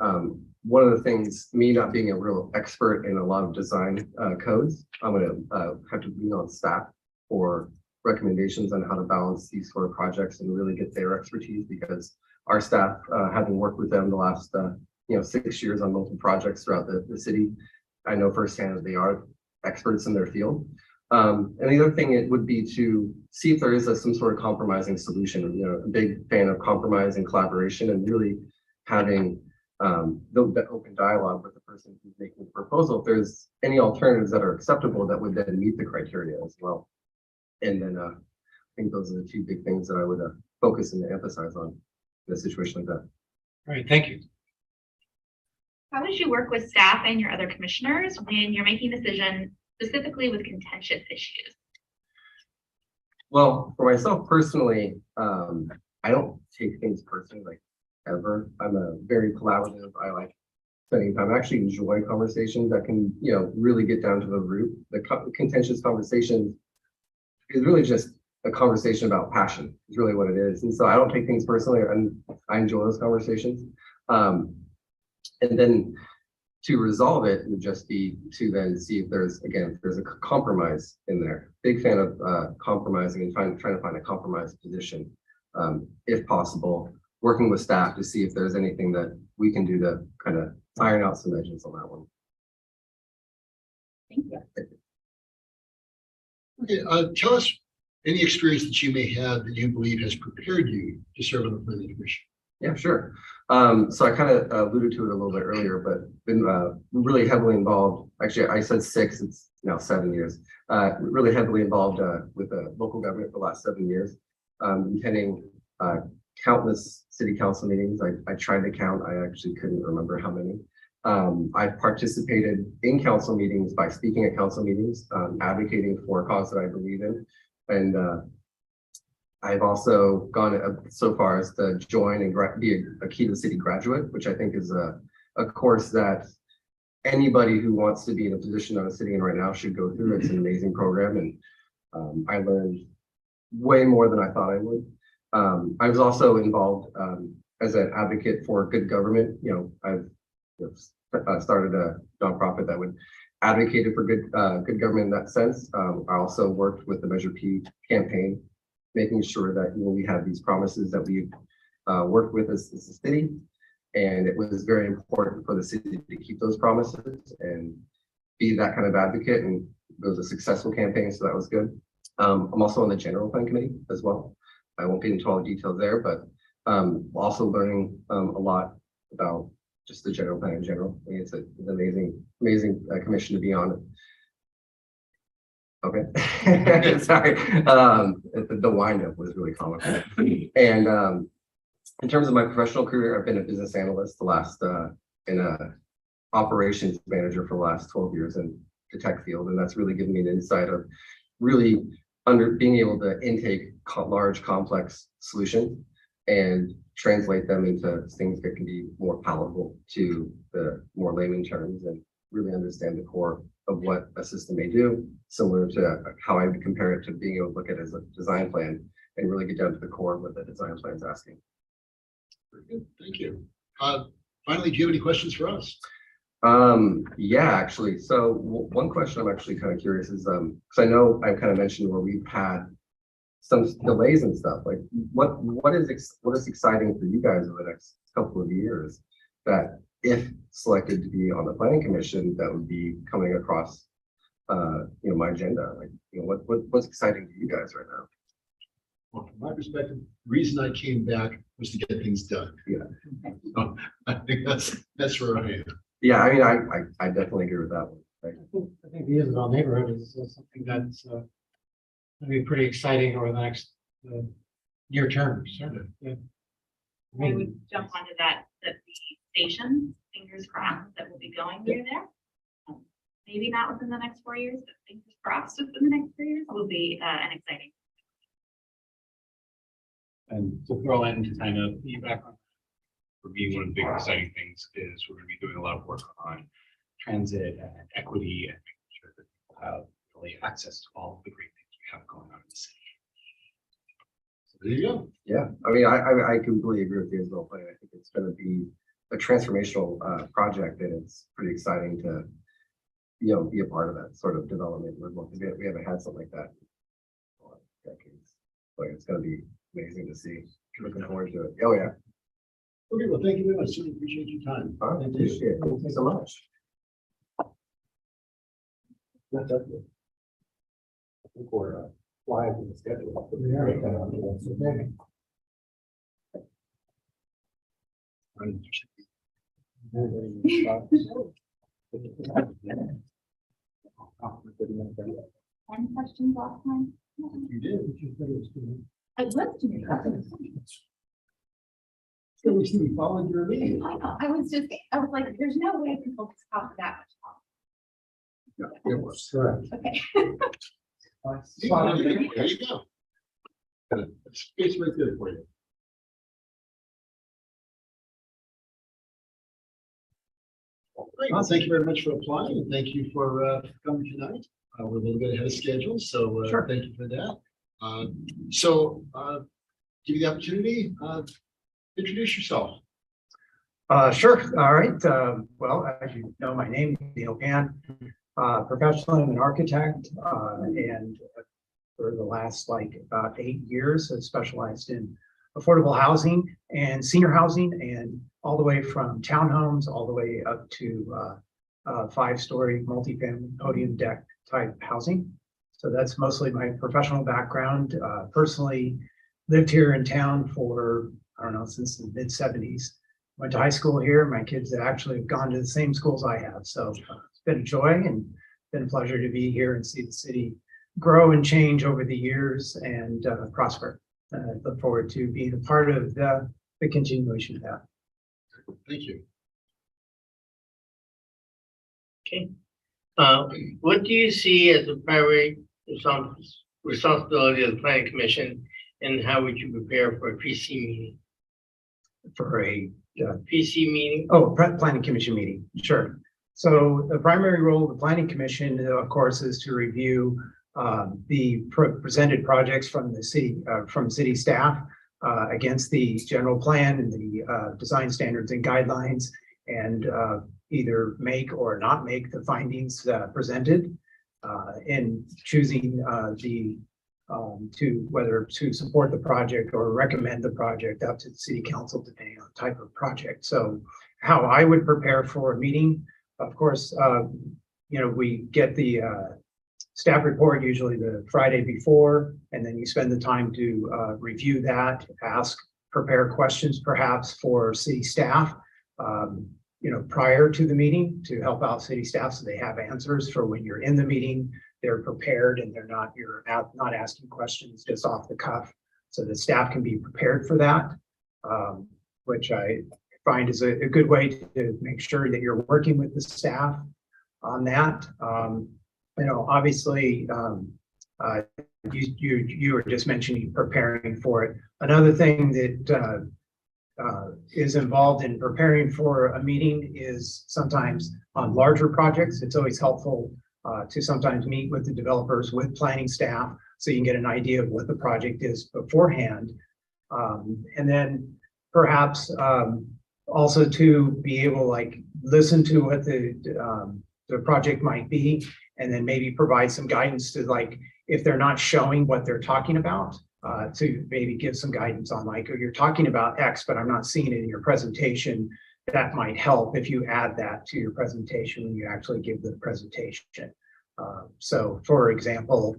one of the things, me not being a real expert in a lot of design codes, I'm gonna have to lean on staff for recommendations on how to balance these sort of projects and really get their expertise, because our staff, having worked with them the last 6 years on multiple projects throughout the city, I know firsthand that they are experts in their field. And the other thing it would be to see if there is some sort of compromising solution. A big fan of compromise and collaboration, and really having the open dialogue with the person who's making the proposal. If there's any alternatives that are acceptable that would then meet the criteria as well. And then I think those are the two big things that I would focus and emphasize on in a situation like that. All right, thank you. How would you work with staff and your other commissioners when you're making decisions specifically with contentious issues? Well, for myself personally, I don't take things personally, like, ever. I'm a very collaborative. I like spending time. I actually enjoy conversations that can, really get down to the root. The contentious conversation is really just a conversation about passion. Is really what it is. And so I don't take things personally, and I enjoy those conversations. And then to resolve it would just be to then see if there's a compromise in there. Big fan of compromising and trying to find a compromise position, if possible, working with staff to see if there's anything that we can do to kind of iron out some edges on that one. Thank you. Okay, tell us any experience that you may have that you believe has prepared you to serve on the planning commission. Yeah, sure. So I kind of alluded to it a little bit earlier, but been really heavily involved. Actually, I said 6, it's now 7 years. Really heavily involved with the local government for the last 7 years, attending countless city council meetings. I tried to count. I actually couldn't remember how many. I participated in council meetings by speaking at council meetings, advocating for a cause that I believe in. And I've also gone so far as to join and be a Key to the City graduate, which I think is a course that anybody who wants to be in a position that I'm sitting in right now should go through. It's an amazing program, and I learned way more than I thought I would. I was also involved as an advocate for good government. I've started a nonprofit that would advocate for good government in that sense. I also worked with the Measure P campaign, making sure that we have these promises that we worked with as a city, and it was very important for the city to keep those promises and be that kind of advocate. And it was a successful campaign, so that was good. I'm also on the general plan committee as well. I won't get into all the details there, but also learning a lot about just the general plan in general. I mean, it's an amazing commission to be on. Okay, sorry. The windup was really comical. And in terms of my professional career, I've been a business analyst the last and a operations manager for the last 12 years in the tech field, and that's really given me an insight of really being able to intake large, complex solutions and translate them into things that can be more palatable to the more layman terms, and really understand the core of what a system may do, similar to how I would compare it to being able to look at it as a design plan and really get down to the core of what the design plan is asking. Very good, thank you. Finally, do you have any questions for us? Yeah, actually. So one question I'm actually kind of curious is, because I know I've kind of mentioned where we've had some delays and stuff. Like, what is exciting for you guys over the next couple of years that, if selected to be on the planning commission, that would be coming across, my agenda? Like, what's exciting to you guys right now? Well, from my perspective, the reason I came back was to get things done. Yeah. So I think that's where I am. Yeah, I mean, I definitely agree with that one. Right? I think the Isabel neighborhood is something that's going to be pretty exciting over the next near term. Certainly. Yeah. I would jump onto that the stations, fingers crossed, that will be going through there. Maybe not within the next 4 years, but fingers crossed within the next 4 years will be an exciting. And to throw in kind of feedback on, for me, one of the big exciting things is we're gonna be doing a lot of work on transit and equity and making sure that people have really access to all of the great things we have going on in the city. So there you go. Yeah, I mean, I completely agree with you as well. I think it's gonna be a transformational project, and it's pretty exciting to, be a part of that sort of development. We haven't had something like that in decades. Like, it's gonna be amazing to see. Looking forward to it. Oh, yeah. Okay, well, thank you very much. Certainly appreciate your time. All right, appreciate it. Thank you so much. That's up there. I think we're live in the schedule. Any questions last time? You did. I was doing questions. So we followed your lead. I know, I was like, there's no way people just talk that much Yeah, it was. Correct. longer. Okay. There you go. Got a space right there for you. Great. Well, thank you very much for applying, and thank you for coming tonight. We're a little bit ahead of schedule, so thank you for that. Give you the opportunity, introduce yourself. Sure. All right. Well, as you know, my name is Neil Pan. Professionally, I'm an architect, and for the last about 8 years, I've specialized in affordable housing and senior housing, and all the way from townhomes all the way up to 5-story multifamily podium deck type housing. So that's mostly my professional background. Personally, lived here in town for, I don't know, since the mid-70s. Went to high school here. My kids actually have gone to the same schools I have. So it's been a joy and been a pleasure to be here and see the city grow and change over the years and prosper. I look forward to being a part of the continuation of that. Thank you. Okay. What do you see as the primary responsibility of the planning commission, and how would you prepare for a PC meeting? For a PC meeting? Planning commission meeting, sure. So the primary role of the planning commission, of course, is to review the presented projects from the city, from city staff against the general plan and the design standards and guidelines, and either make or not make the findings presented in choosing to whether to support the project or recommend the project up to the city council, depending on the type of project. So how I would prepare for a meeting, of course, we get the staff report usually the Friday before, and then you spend the time to review that, prepare questions perhaps for city staff, prior to the meeting to help out city staff so they have answers for when you're in the meeting. They're prepared and you're not asking questions just off the cuff, so the staff can be prepared for that, which I find is a good way to make sure that you're working with the staff on that. Obviously, you were just mentioning preparing for it. Another thing that is involved in preparing for a meeting is sometimes on larger projects. It's always helpful to sometimes meet with the developers, with planning staff, so you can get an idea of what the project is beforehand. And then perhaps also to be able listen to what the project might be, and then maybe provide some guidance to if they're not showing what they're talking about, to maybe give some guidance on oh, you're talking about X, but I'm not seeing it in your presentation. That might help if you add that to your presentation when you actually give the presentation. So for example,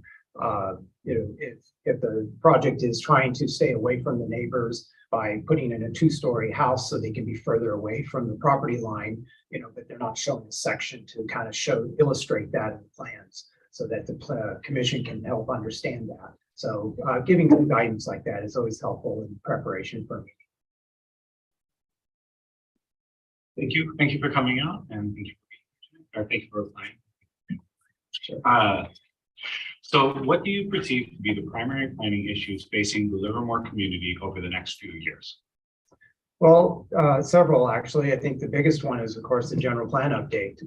if the project is trying to stay away from the neighbors by putting in a 2-story house so they can be further away from the property line, but they're not showing a section to kind of illustrate that in the plans so that the commission can help understand that. So giving some guidance like that is always helpful in preparation for me. Thank you. Thank you for coming out, and thank you for applying. Sure. So what do you perceive to be the primary planning issues facing the Livermore community over the next few years? Well, several, actually. I think the biggest one is, of course, the general plan update.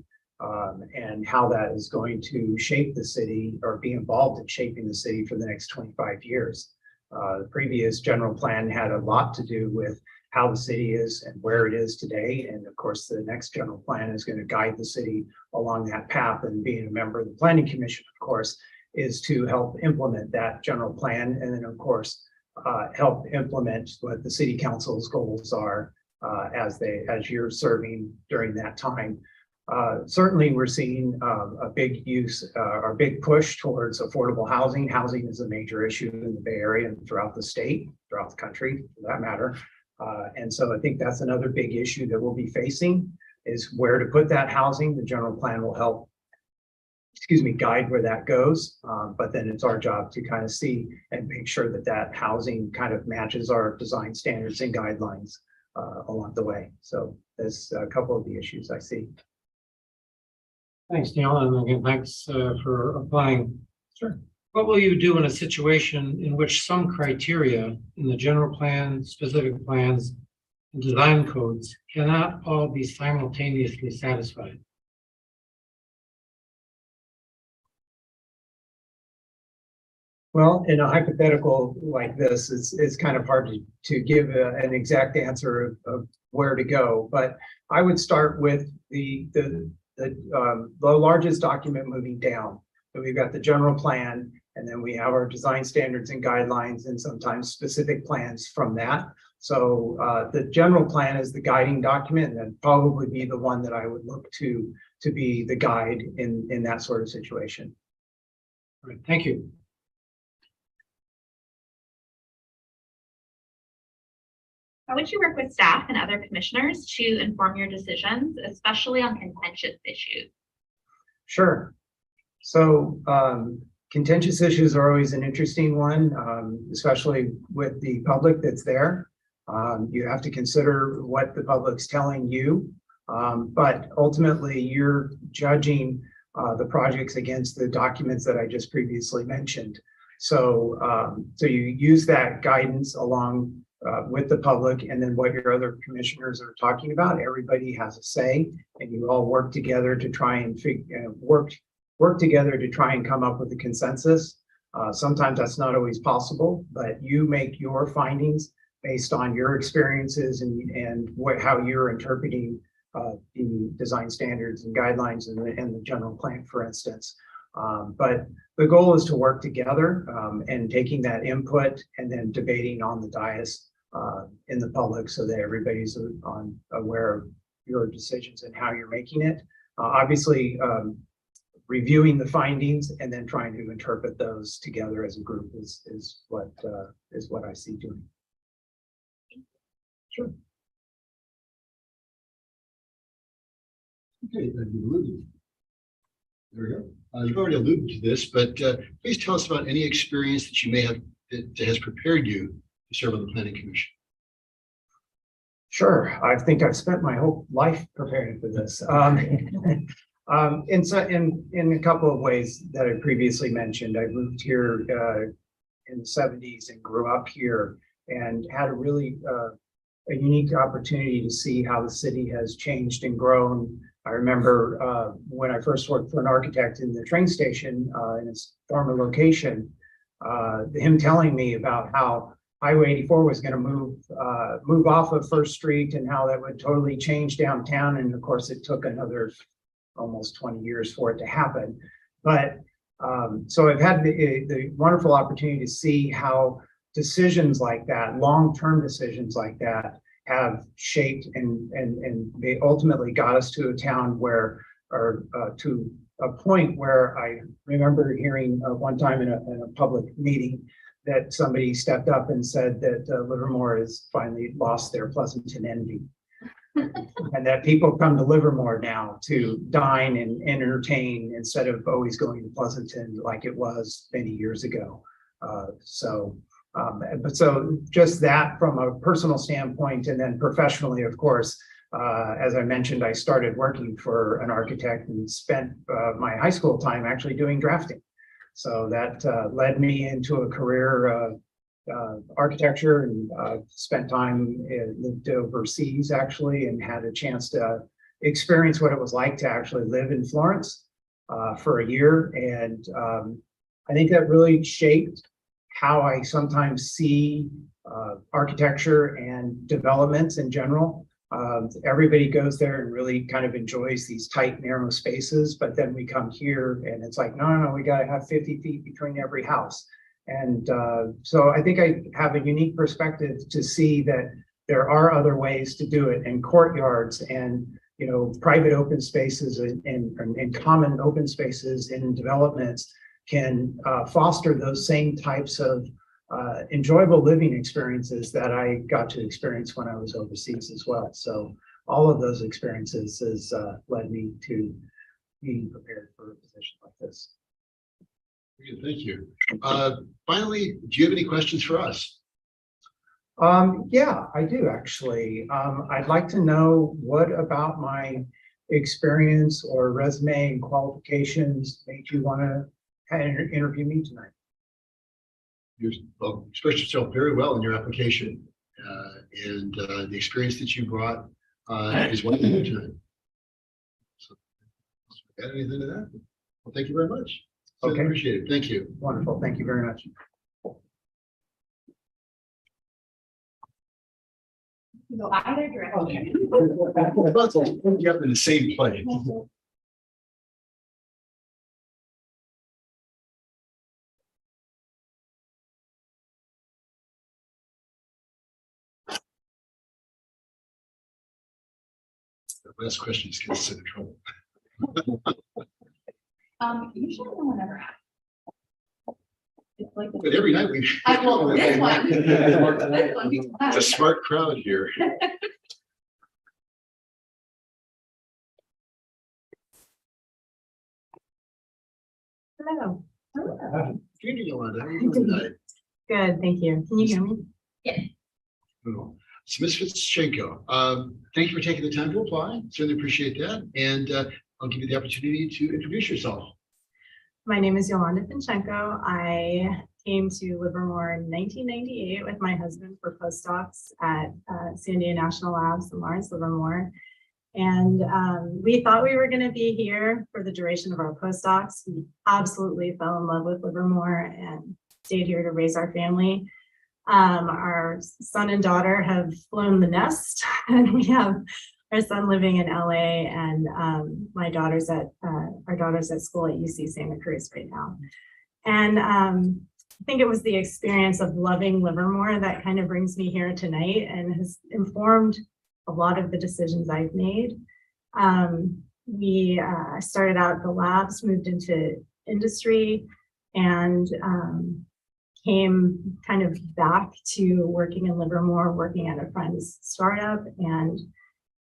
And how that is going to shape the city or be involved in shaping the city for the next 25 years. The previous general plan had a lot to do with how the city is and where it is today. And of course, the next general plan is going to guide the city along that path. And being a member of the Planning Commission, of course, is to help implement that general plan. And then, of course, help implement what the city council's goals are as you're serving during that time. Certainly, we're seeing a big use or big push towards affordable housing. Housing is a major issue in the Bay Area and throughout the state, throughout the country, for that matter. And so I think that's another big issue that we'll be facing is where to put that housing. The general plan will help, guide where that goes. But then it's our job to kind of see and make sure that that housing kind of matches our design standards and guidelines along the way. So there's a couple of the issues I see. Thanks, Neil, and again, thanks for applying. Sure. What will you do in a situation in which some criteria in the general plan, specific plans, and design codes cannot all be simultaneously satisfied? Well, in a hypothetical like this, it's kind of hard to give an exact answer of where to go. But I would start with the largest document moving down. So we've got the general plan, and then we have our design standards and guidelines, and sometimes specific plans from that. So the general plan is the guiding document, and that'd probably be the one that I would look to be the guide in that sort of situation. All right, thank you. How would you work with staff and other commissioners to inform your decisions, especially on contentious issues? Sure. So contentious issues are always an interesting one, especially with the public that's there. You have to consider what the public's telling you, but ultimately you're judging the projects against the documents that I just previously mentioned. So, so you use that guidance along with the public, and then what your other commissioners are talking about. Everybody has a say, and you all work together to try and work together to try and come up with a consensus. Sometimes that's not always possible, but you make your findings based on your experiences and how you're interpreting the design standards and guidelines and the general plan, for instance. But the goal is to work together and taking that input and then debating on the dais in the public so that everybody's aware of your decisions and how you're making it. Obviously, reviewing the findings and then trying to interpret those together as a group is what I see doing. Sure. Okay, thank you. There we go. You've already alluded to this, but please tell us about any experience that you may have that has prepared you to serve on the Planning Commission. Sure, I think I've spent my whole life preparing for this. In a couple of ways that I previously mentioned, I moved here in the 70s and grew up here and had a really a unique opportunity to see how the city has changed and grown. I remember when I first worked for an architect in the train station in its former location, him telling me about how Highway 84 was going to move off of First Street and how that would totally change downtown. And of course, it took another almost 20 years for it to happen. But so I've had the wonderful opportunity to see how decisions like that, long-term decisions like that, have shaped and they ultimately got us to a town where, or to a point where I remember hearing one time in a public meeting that somebody stepped up and said that Livermore has finally lost their Pleasanton envy. And that people come to Livermore now to dine and entertain instead of always going to Pleasanton like it was many years ago. But so just that from a personal standpoint, and then professionally, of course, as I mentioned, I started working for an architect and spent my high school time actually doing drafting. So that led me into a career architecture and spent time, lived overseas actually, and had a chance to experience what it was like to actually live in Florence for a year. And I think that really shaped how I sometimes see architecture and developments in general. Everybody goes there and really kind of enjoys these tight, narrow spaces, but then we come here and it's like, no, we got to have 50 feet between every house. And so I think I have a unique perspective to see that there are other ways to do it, and courtyards and, you know, private open spaces and common open spaces in developments can foster those same types of enjoyable living experiences that I got to experience when I was overseas as well. So all of those experiences has led me to being prepared for a position like this. Good, thank you. Finally, do you have any questions for us? Yeah, I do actually. I'd like to know what about my experience or resume and qualifications made you want to interview me tonight. You expressed yourself very well in your application, and the experience that you brought is what you do tonight. So, add anything to that? Well, thank you very much. Okay. Appreciate it. Thank you. Wonderful. Thank you very much. Go either direction. Okay. You have in the same place. The last question is gonna sit in trouble. Usually no one ever asks. It's like. But every night we. Well, this one. This one we It's a smart crowd here. Hello. Good evening, Yolanda. How are you doing tonight? Good, thank you. Can you hear me? Yeah. Cool. So Ms. Fitzchenko, thank you for taking the time to apply. Certainly appreciate that. And I'll give you the opportunity to introduce yourself. My name is Yolanda Finchenko. I came to Livermore in 1998 with my husband for postdocs at Sandia National Labs in Lawrence, Livermore. And we thought we were going to be here for the duration of our postdocs. We absolutely fell in love with Livermore and stayed here to raise our family. Our son and daughter have flown the nest, and we have our son living in LA, and our daughter's at school at UC Santa Cruz right now. And I think it was the experience of loving Livermore that kind of brings me here tonight and has informed a lot of the decisions I've made. We started out at the labs, moved into industry, and came kind of back to working in Livermore, working at a friend's startup, and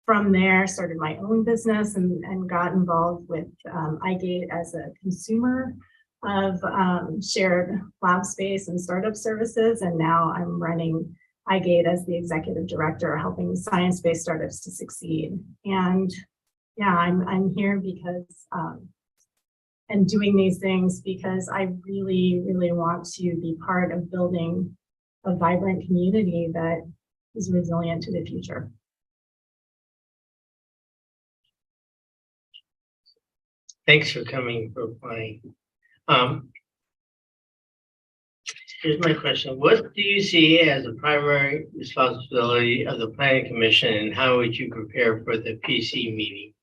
from there started my own business and got involved with iGate as a consumer of shared lab space and startup services. And now I'm running iGate as the executive director, helping science-based startups to succeed. And yeah, I'm here because and doing these things because I really, really want to be part of building a vibrant community that is resilient to the future. Thanks for coming for applying. Here's my question. What do you see as the primary responsibility of the Planning Commission, and how would you prepare for the PC meeting?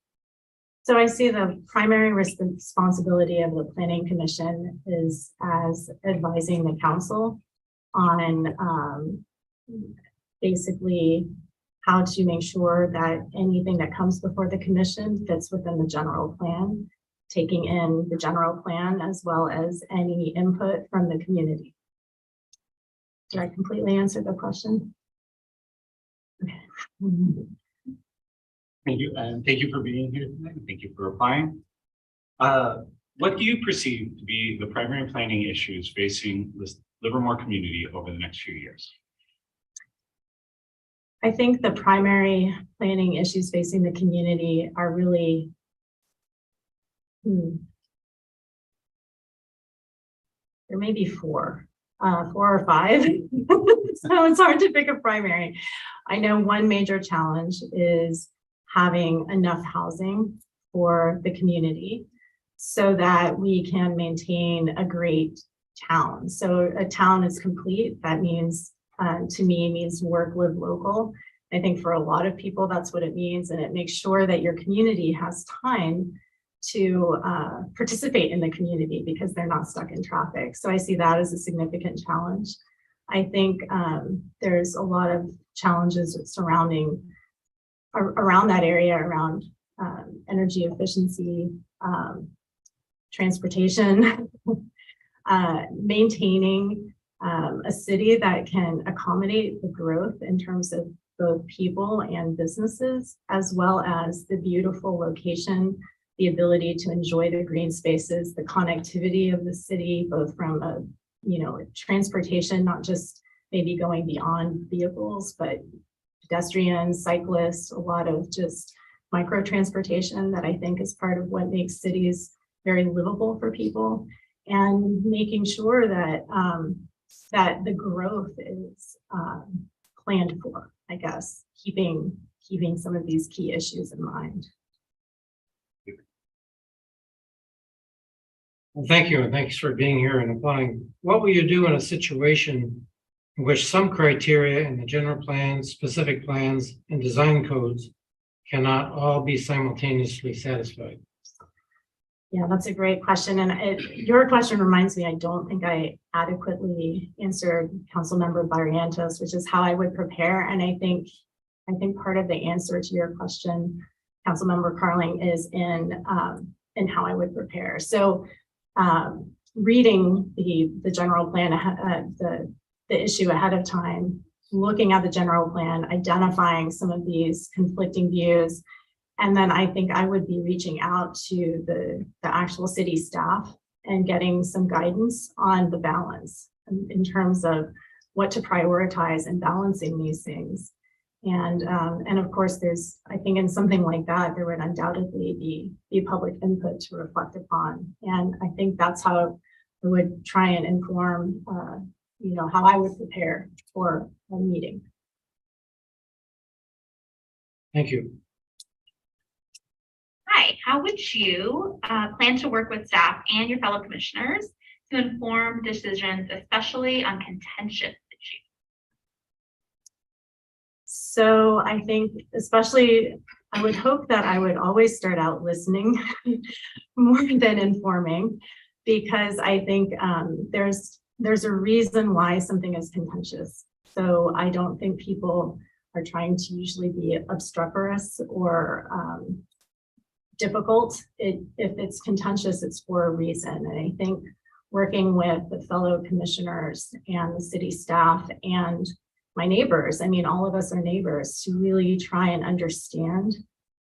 So I see the primary responsibility of the Planning Commission is as advising the council on basically how to make sure that anything that comes before the commission fits within the general plan, taking in the general plan as well as any input from the community. Did I completely answer the question? Okay. Thank you, and thank you for being here tonight. Thank you for applying. What do you perceive to be the primary planning issues facing the Livermore community over the next few years? I think the primary planning issues facing the community are really there may be four. 4 or 5. So it's hard to pick a primary. I know one major challenge is having enough housing for the community so that we can maintain a great town. So a town is complete. That means, to me, means work, live local. I think for a lot of people, that's what it means. And it makes sure that your community has time to participate in the community because they're not stuck in traffic. So I see that as a significant challenge. I think there's a lot of challenges surrounding around that area, around energy efficiency, transportation, maintaining a city that can accommodate the growth in terms of both people and businesses, as well as the beautiful location, the ability to enjoy the green spaces, the connectivity of the city, both from a, transportation, not just maybe going beyond vehicles, but pedestrians, cyclists, a lot of just micro transportation that I think is part of what makes cities very livable for people, and making sure that that the growth is planned for, I guess, keeping some of these key issues in mind. Well, thank you, and thanks for being here and applying. What will you do in a situation in which some criteria in the general plans, specific plans, and design codes cannot all be simultaneously satisfied? Yeah, that's a great question. And your question reminds me, I don't think I adequately answered Councilmember Barrientos, which is how I would prepare. And I think part of the answer to your question, Councilmember Carling, is in how I would prepare. So reading the general plan, the issue ahead of time, looking at the general plan, identifying some of these conflicting views. And then I think I would be reaching out to the actual city staff and getting some guidance on the balance in terms of what to prioritize and balancing these things. And of course, I think in something like that, there would undoubtedly be public input to reflect upon. And I think that's how I would try and inform, how I would prepare for a meeting. Thank you. Hi, how would you plan to work with staff and your fellow commissioners to inform decisions, especially on contentious issues? So I think especially, I would hope that I would always start out listening more than informing, because I think there's a reason why something is contentious. So I don't think people are trying to usually be obstreperous or difficult. If it's contentious, it's for a reason. And I think working with the fellow commissioners and the city staff and my neighbors, I mean, all of us are neighbors, to really try and understand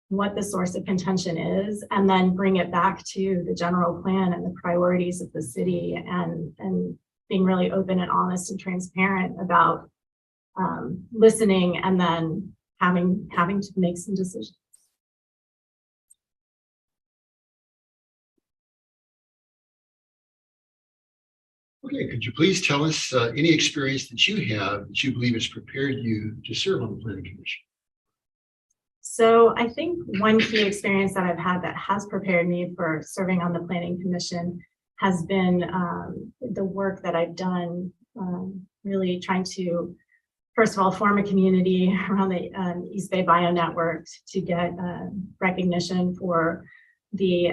what the source of contention is, and then bring it back to the general plan and the priorities of the city, and being really open and honest and transparent about listening and then having to make some decisions. Okay, could you please tell us any experience that you have that you believe has prepared you to serve on the Planning Commission? So I think one key experience that I've had that has prepared me for serving on the Planning Commission has been the work that I've done, really trying to, first of all, form a community around the East Bay Bio Network to get recognition for the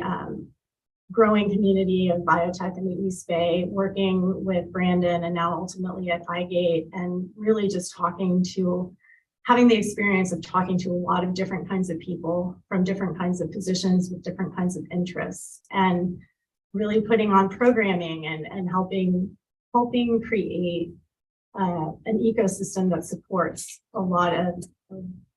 growing community of biotech in the East Bay, working with Brandon and now ultimately at Highgate, and really just having the experience of talking to a lot of different kinds of people from different kinds of positions with different kinds of interests, and really putting on programming and helping create an ecosystem that supports a lot of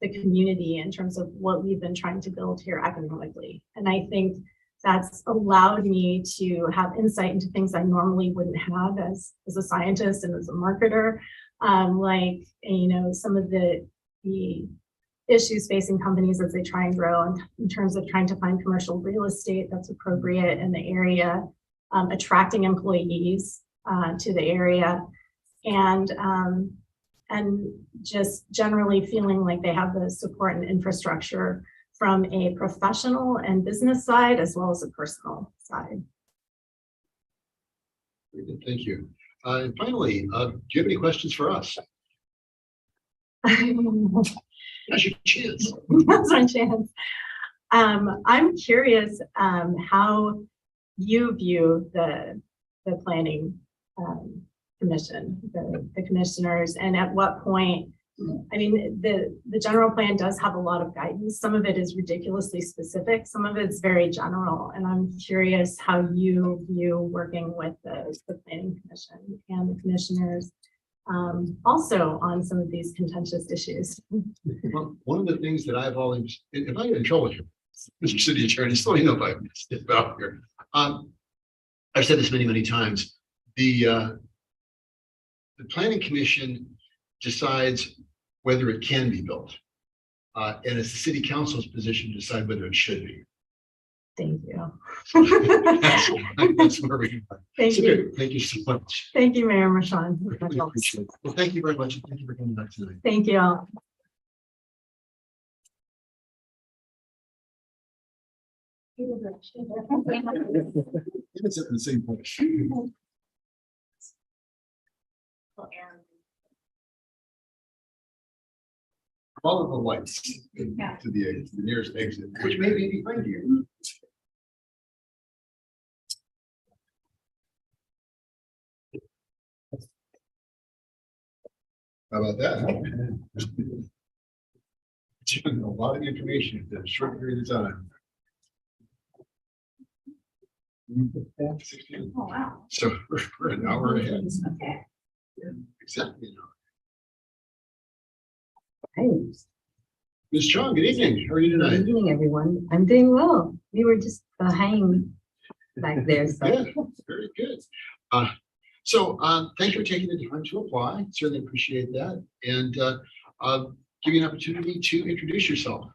the community in terms of what we've been trying to build here economically. And I think that's allowed me to have insight into things I normally wouldn't have as a scientist and as a marketer, like, some of the issues facing companies as they try and grow in terms of trying to find commercial real estate that's appropriate in the area, attracting employees, to the area. And just generally feeling like they have the support and infrastructure from a professional and business side as well as a personal side. Very good, thank you. And finally, do you have any questions for us? That's your chance. That's my chance. I'm curious how you view the planning commission, the commissioners, and at what point, I mean, the general plan does have a lot of guidance. Some of it is ridiculously specific, some of it's very general, and I'm curious how you view working with the planning commission and the commissioners also on some of these contentious issues. Well, one of the things that I've always, if I get in trouble here, Mr. City Attorney, just let me know if I step out here. I've said this many, many times. The planning commission decides whether it can be built. And it's the city council's position to decide whether it should be. Thank you. That's where we are. Thank you. Thank you so much. Thank you, Mayor Marchand. Really appreciate it. Well, thank you very much. Thank you for coming back tonight. Thank you all. It's at the same place. Follow the lights to the nearest exit, which may be behind you. How about that? A lot of information in a short period of time. Oh, wow. So we're an hour ahead. Okay. Exactly. Hi. Ms. Chong, good evening. How are you Good tonight? evening, everyone. I'm doing well. We were just hanging back there. So Yeah, very good. Thank you for taking the time to apply. Certainly appreciate that. And give you an opportunity to introduce yourself.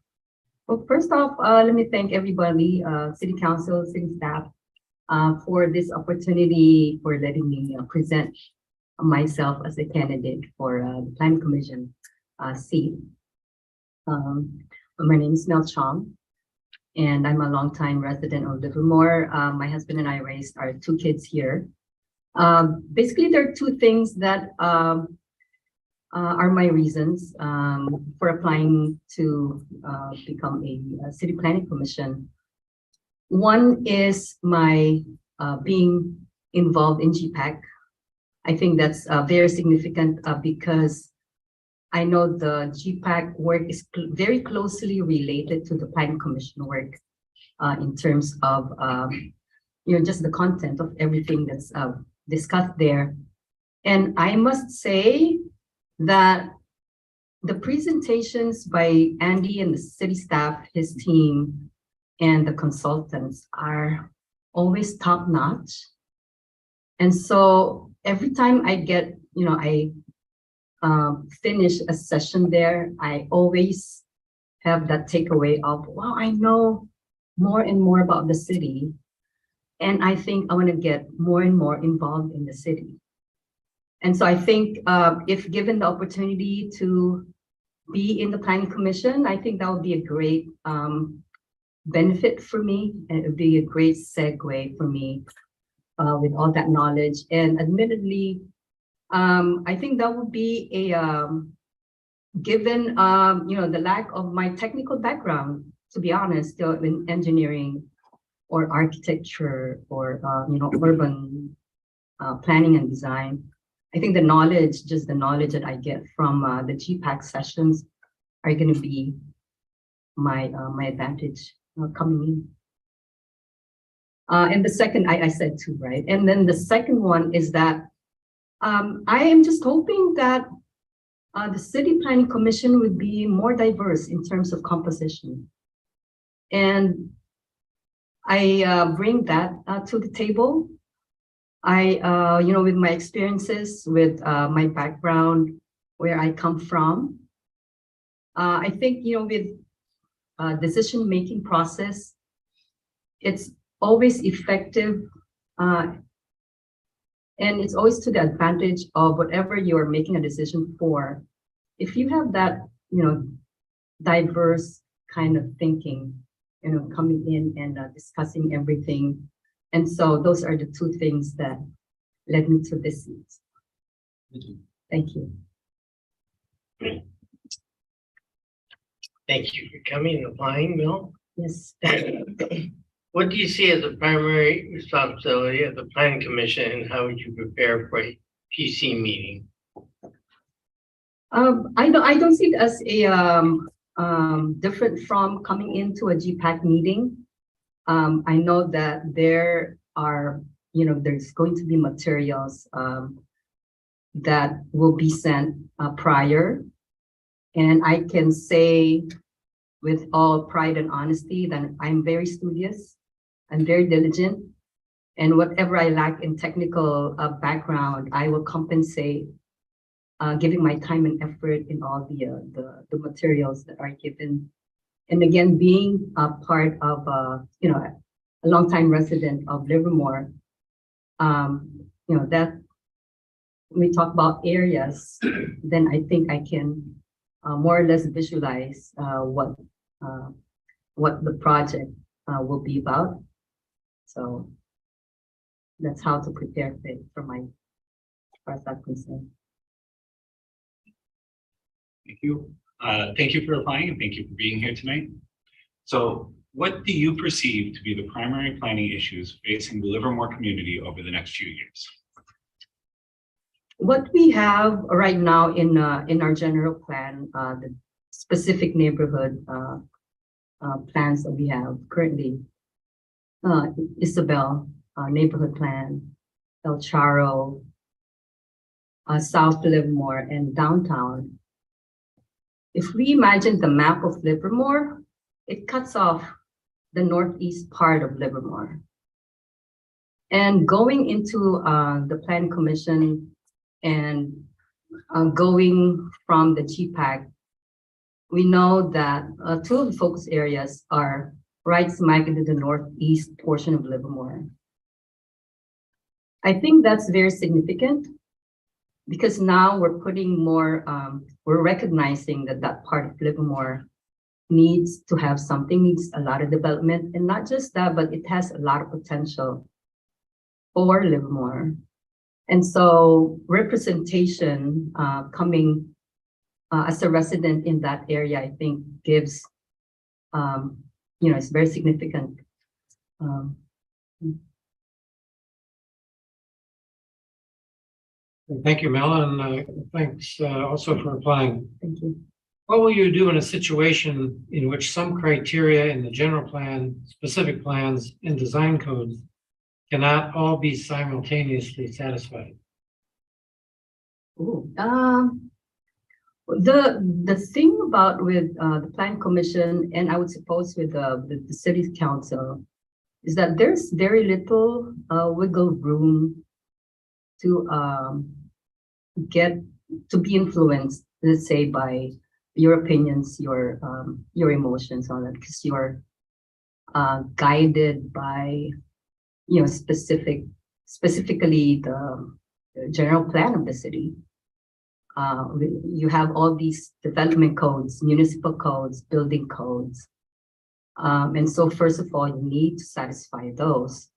well, first off, let me thank everybody, City Council, City staff, for this opportunity for letting me present myself as a candidate for the Planning Commission seat. My name is Mel Chong, and I'm a longtime resident of Livermore. My husband and I raised our 2 kids here. Basically, there are 2 things that are my reasons for applying to become a city planning commission. One is my being involved in GPAC. I think that's very significant because I know the GPAC work is very closely related to the planning commission work in terms of just the content of everything that's discussed there. And I must say that the presentations by Andy and the city staff, his team, and the consultants are always top notch. And so every time I get, I finish a session there, I always have that takeaway of, wow, I know more and more about the city. And I think I want to get more and more involved in the city. And so I think if given the opportunity to be in the planning commission, I think that would be a great benefit for me, and it would be a great segue for me with all that knowledge. And admittedly, I think that would be a given the lack of my technical background, to be honest, in engineering or architecture or urban planning and design. I think the knowledge that I get from the GPAC sessions are going to be my advantage coming in. And the second, I said 2, right? And then the second one is that I am just hoping that the City Planning Commission would be more diverse in terms of composition. And I bring that to the table. With my experiences, with my background, where I come from, I think, with decision-making process, it's always effective And it's always to the advantage of whatever you're making a decision for. If you have that, diverse kind of thinking, coming in and discussing everything. And so those are the two things that led me to this seat. Thank you. Thank you for coming and applying, Bill. Yes. What do you see as the primary responsibility of the planning commission, and how would you prepare for a PC meeting? I don't see it as a different from coming into a GPAC meeting. I know that there are, there's going to be materials that will be sent prior. And I can say with all pride and honesty that I'm very studious, I'm very diligent, and whatever I lack in technical background, I will compensate, giving my time and effort in all the materials that are given. And again, being a part of, a longtime resident of Livermore, that when we talk about areas, then I think I can more or less visualize what the project will be about. So that's how to prepare for my, as far as that's concerned. Thank you. Thank you for applying and thank you for being here tonight. So what do you perceive to be the primary planning issues facing the Livermore community over the next few years? What we have right now in our general plan, the specific neighborhood plans that we have currently, Isabel neighborhood plan, El Charro, South Livermore, and downtown. If we imagine the map of Livermore, it cuts off the northeast part of Livermore. And going into the Plan Commission and going from the GPAC, we know that two of the focus areas are right smack into the northeast portion of Livermore. I think that's very significant because now we're putting more, we're recognizing that that part of Livermore needs to have something, needs a lot of development, and not just that, but it has a lot of potential for Livermore. And so representation coming as a resident in that area, I think gives, it's very significant. Thank you, Mel, and thanks also for applying. Thank you. What will you do in a situation in which some criteria in the general plan, specific plans, and design codes cannot all be simultaneously satisfied? Ooh, the thing about with the Plan Commission, and I would suppose with the City Council, is that there's very little wiggle room to get to be influenced, let's say, by your opinions, your emotions on it, because you're guided by specifically the general plan of the city. You have all these development codes, municipal codes, building codes. And so first of all, you need to satisfy those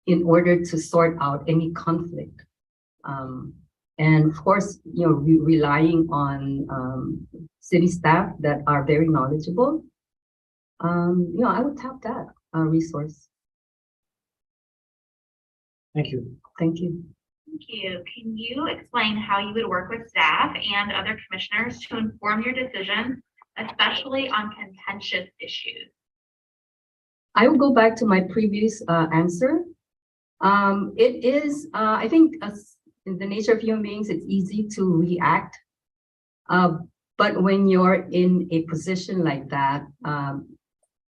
in order to sort out any conflict. And of course, relying on city staff that are very knowledgeable. I would tap that resource. Thank you. Thank you. Thank you. Can you explain how you would work with staff and other commissioners to inform your decisions, especially on contentious issues? I will go back to my previous answer. It is, I think, in the nature of human beings, it's easy to react. But when you're in a position like that,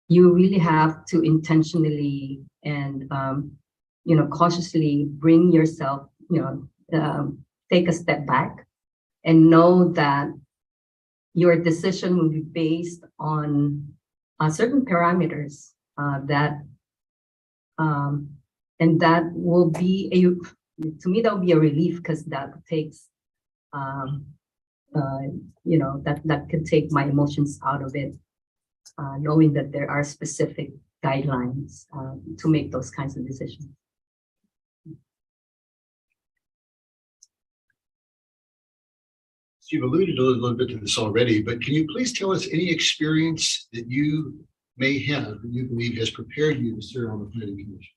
you really have to intentionally and cautiously bring yourself, take a step back and know that your decision will be based on certain parameters that And that will be to me, that will be a relief because that takes, that could take my emotions out of it, knowing that there are specific guidelines to make those kinds of decisions. You've alluded a little bit to this already, but can you please tell us any experience that you may have that you believe has prepared you to serve on the planning commission?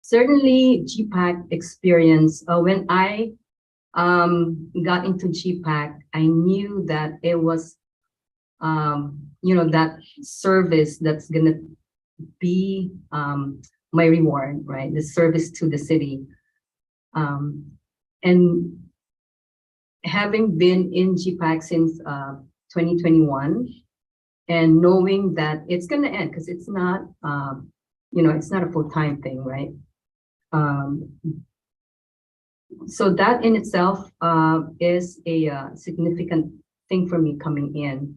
Certainly GPAC experience. When I got into GPAC, I knew that it was, that service that's gonna be my reward, right? The service to the city. And having been in GPAC since 2021 and knowing that it's gonna end because it's not, it's not a full-time thing, right? So that in itself is a significant thing for me coming in.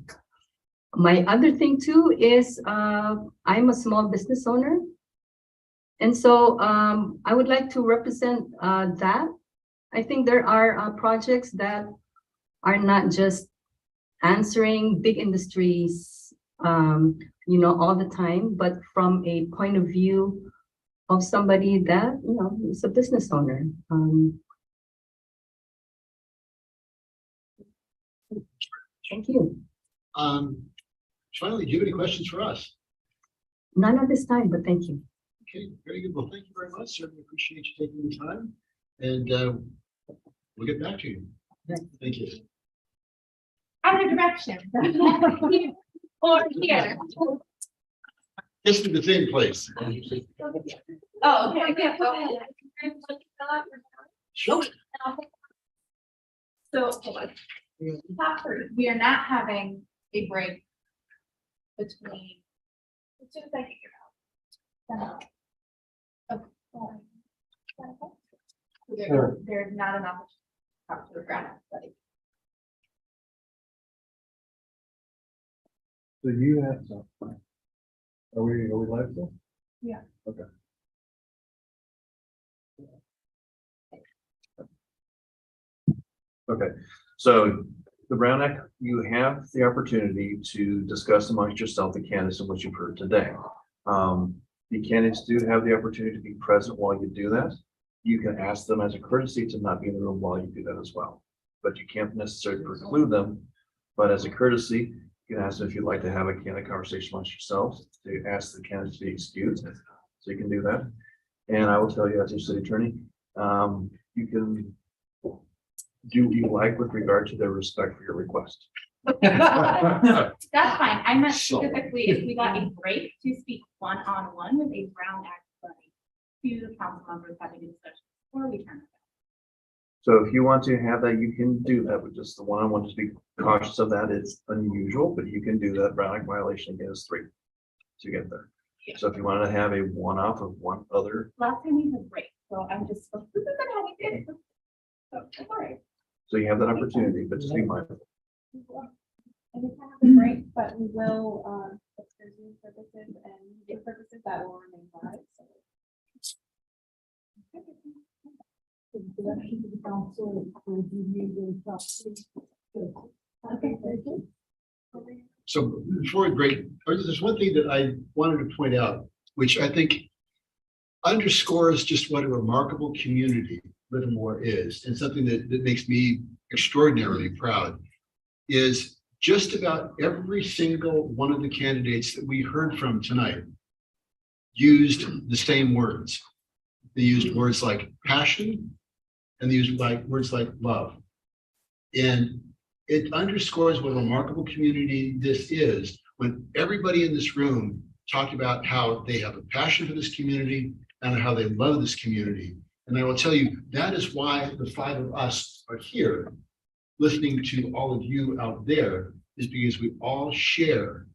My other thing too is I'm a small business owner. And so I would like to represent that. I think there are projects that are not just answering big industries, all the time, but from a point of view of somebody that, is a business owner. Thank you. Finally, do you have any questions for us? None at this time, but thank you. Okay, very good. Well, thank you very much. Certainly appreciate you taking the time. And we'll get back to you. Thank you. Other direction. Or here. This is the same place. Oh, okay, go ahead. Sure. So, hold on. Top three, we are not having a break between, as soon as I get your out. There's not enough to talk to the ground, but So you have something. Are we live still? yeah. Okay. Okay, so the Brown Act, you have the opportunity to discuss amongst yourself the candidates in what you've heard today. The candidates do have the opportunity to be present while you do that. You can ask them as a courtesy to not be in the room while you do that as well. But you can't necessarily preclude them. But as a courtesy, you can ask them if you'd like to have a candid conversation amongst yourselves, to ask the candidates to be excused. So you can do that. And I will tell you as your city attorney, you can do what you like with regard to their respect for your request. That's fine. I meant specifically if we got a break to speak one-on-one with a Brown Act buddy, two council members having a discussion before we turn it down. So if you want to have that, you can do that with just the one-on-one. Just be cautious of that. It's unusual, but you can do that. Brown Act violation again is 3 to get there. Yeah. So if you wanted to have a one-off of one other, Last time we had a break, so I'm just, this is how we did it. So, all right. so you have that opportunity, but just be mindful. And we can have a break, but we will, for Zoom purposes and media purposes, that will remain live, so. So before we break, there's one thing that I wanted to point out, which I think underscores just what a remarkable community Livermore is, and something that makes me extraordinarily proud, is just about every single one of the candidates that we heard from tonight used the same words. They used words like passion, and they used words like love. And it underscores what a remarkable community this is when everybody in this room talked about how they have a passion for this community and how they love this community. And I will tell you, that is why the 5 of us are here listening to all of you out there, is because we all share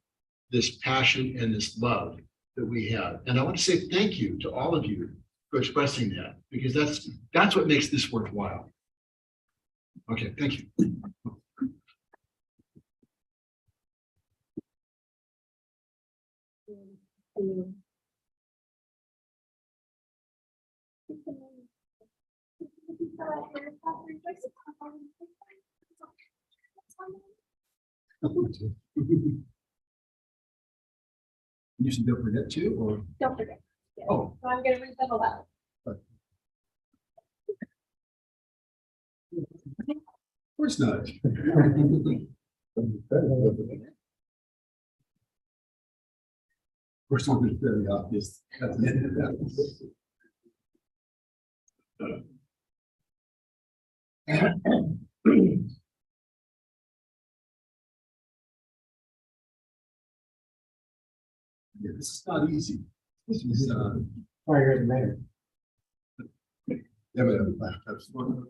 this passion and this love that we have. And I want to say thank you to all of you for expressing that, because that's what makes this worthwhile. Okay, thank you. You should don't forget to, or? Don't forget. Oh. So I'm gonna read them aloud. Of course not. Of course, it would be fairly obvious at the end of that. Yeah, this is not easy. This is, Oh, you're the mayor. yeah, but that's one.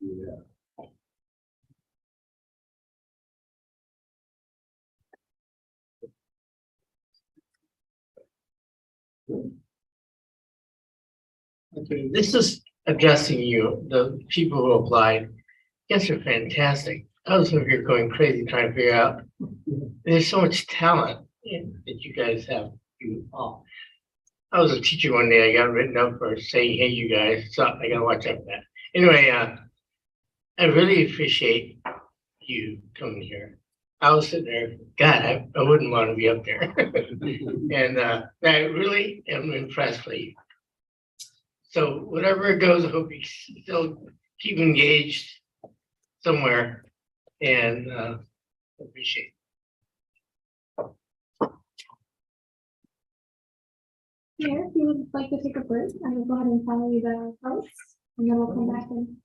Yeah. Okay, this is addressing you, the people who applied. Yes, you're fantastic. I was over here going crazy trying to figure out. There's so much talent that you guys have. You all. I was a teacher one day. I got written up for saying, "Hey, you guys," so I gotta watch out for that. Anyway, I really appreciate you coming here. I was sitting there, God, I wouldn't want to be up there. And I really am impressed with you. So whatever it goes, I hope you still keep engaged somewhere and appreciate it. Mayor, if you would like to take a break, I will go ahead and tell you the host, and then we'll come back and.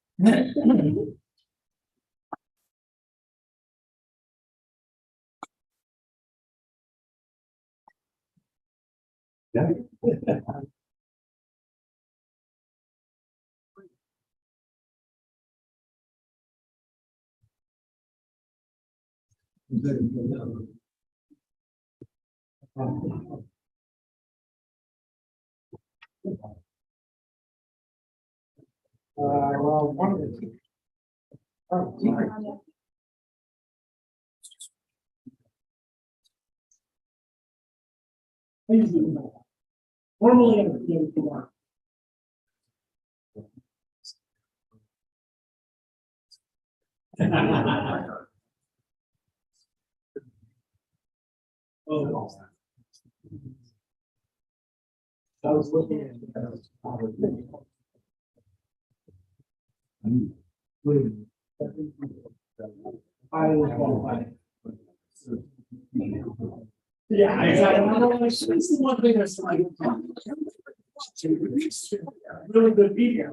Well, one of the. Oh, sorry. Formally, I'm here tomorrow. Oh. I was looking at. Yeah, exactly. This is one thing that's like. Really good media.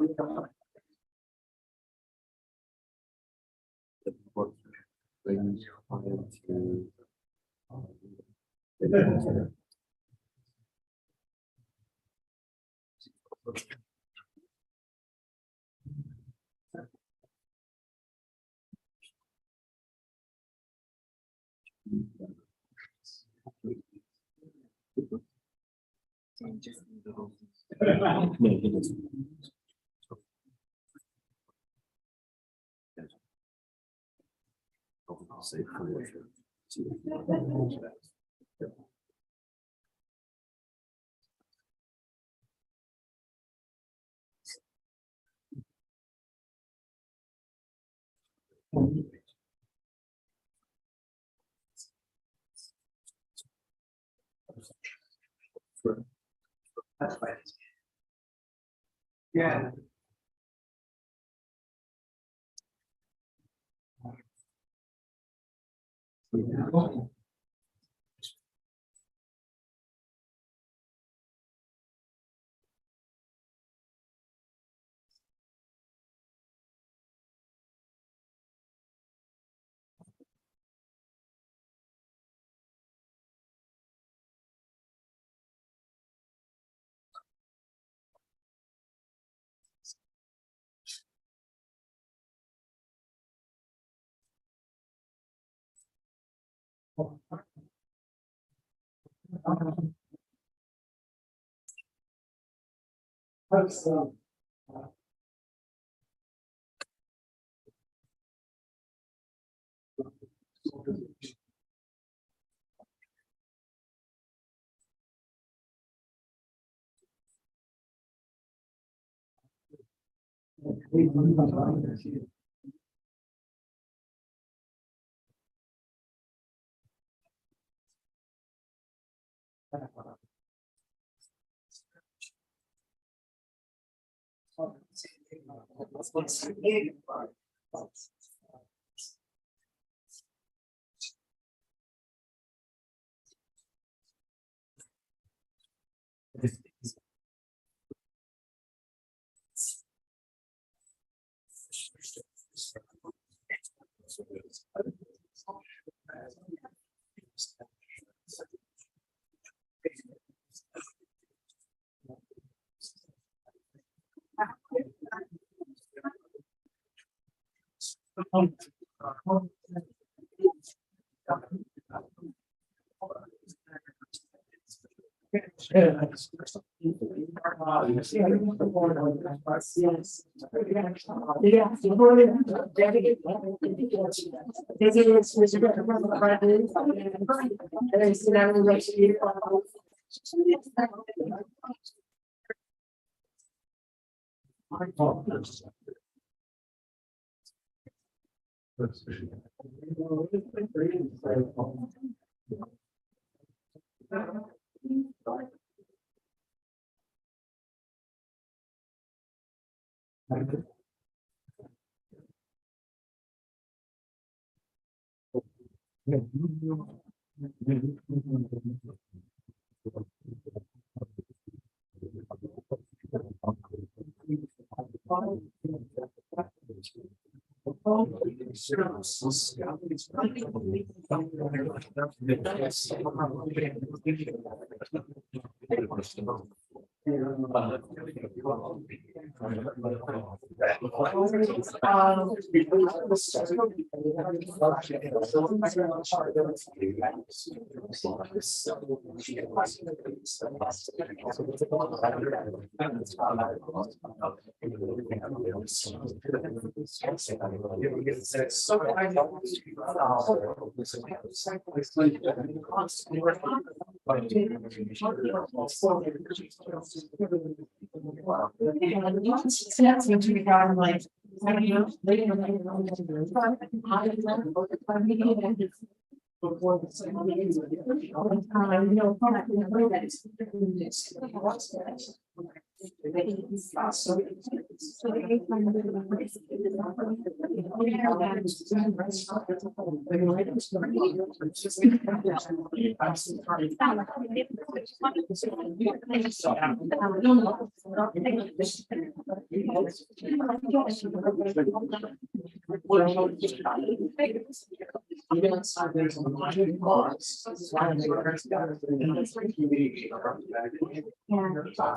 That's fine. Yeah.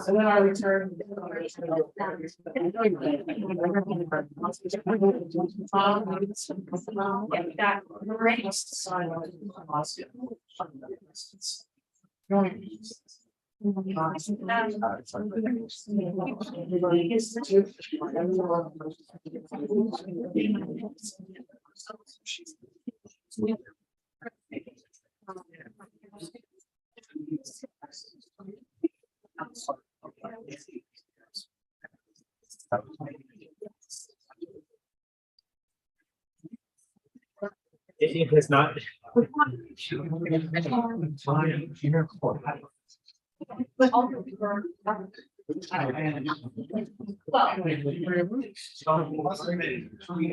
And then I returned. It has not.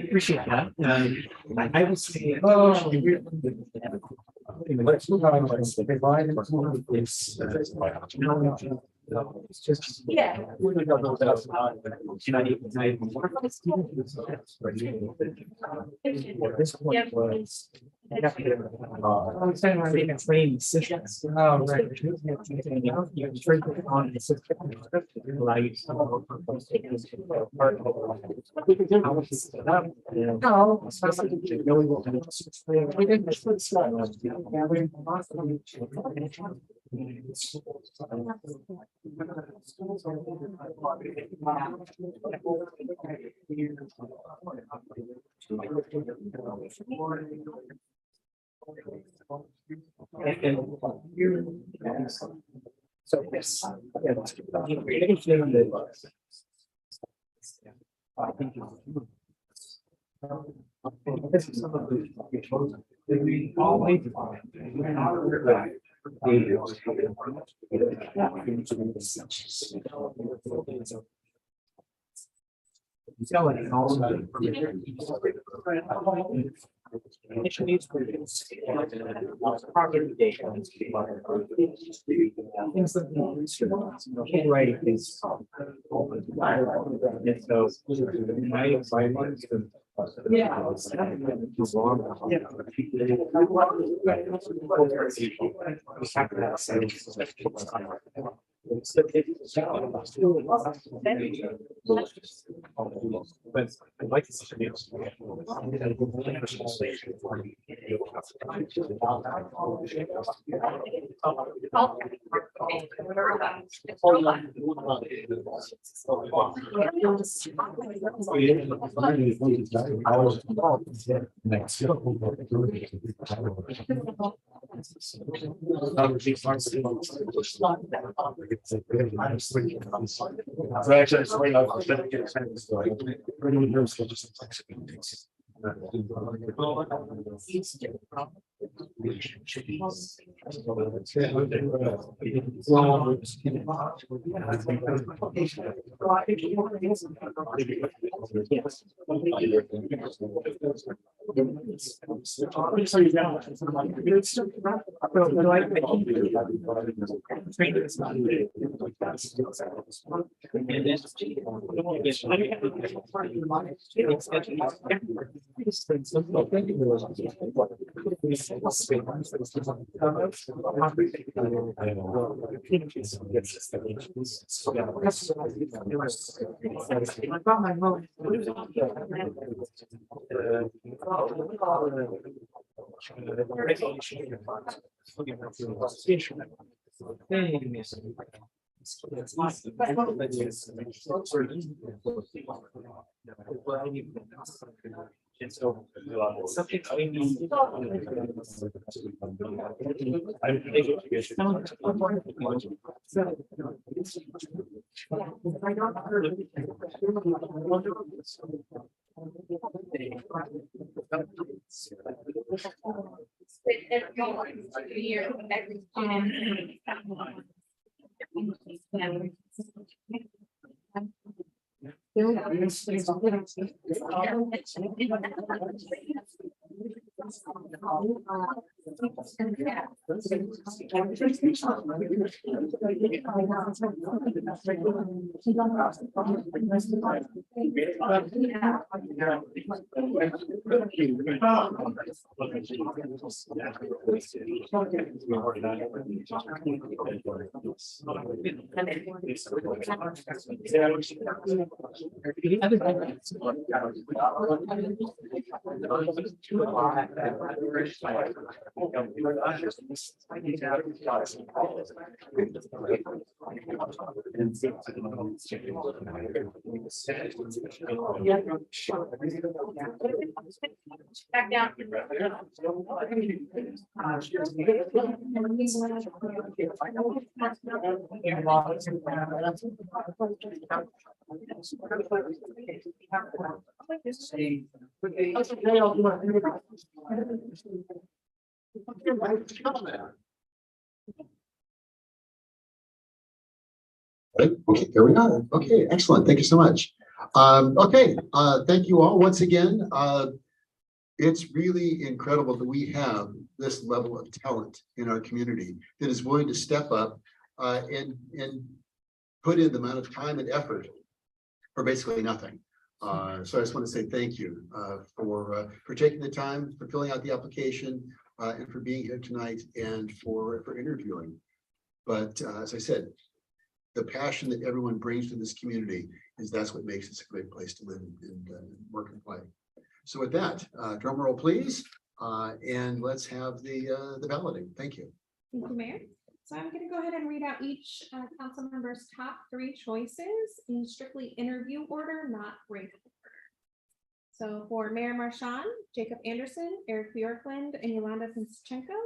Appreciate that. I will say. It's just. Yeah. This point was. I'm saying we're being trained systems. Oh, right. You're trained on the system. Like. So yes. Back down. Right, okay, there we are. Okay, excellent. Thank you so much. Thank you all once again. It's really incredible that we have this level of talent in our community that is willing to step up and put in the amount of time and effort for basically nothing. So I just want to say thank you for taking the time, for filling out the application, and for being here tonight and for interviewing. But as I said, the passion that everyone brings to this community that's what makes this a great place to live and work and play. So with that, drum roll, please, and let's have the balloting. Thank you. Thank you, Mayor. So I'm going to go ahead and read out each council member's top 3 choices in strictly interview order, not rank order. So for Mayor Marchand, Jacob Anderson, Eric Bjorklund, and Yolanda Finchenko.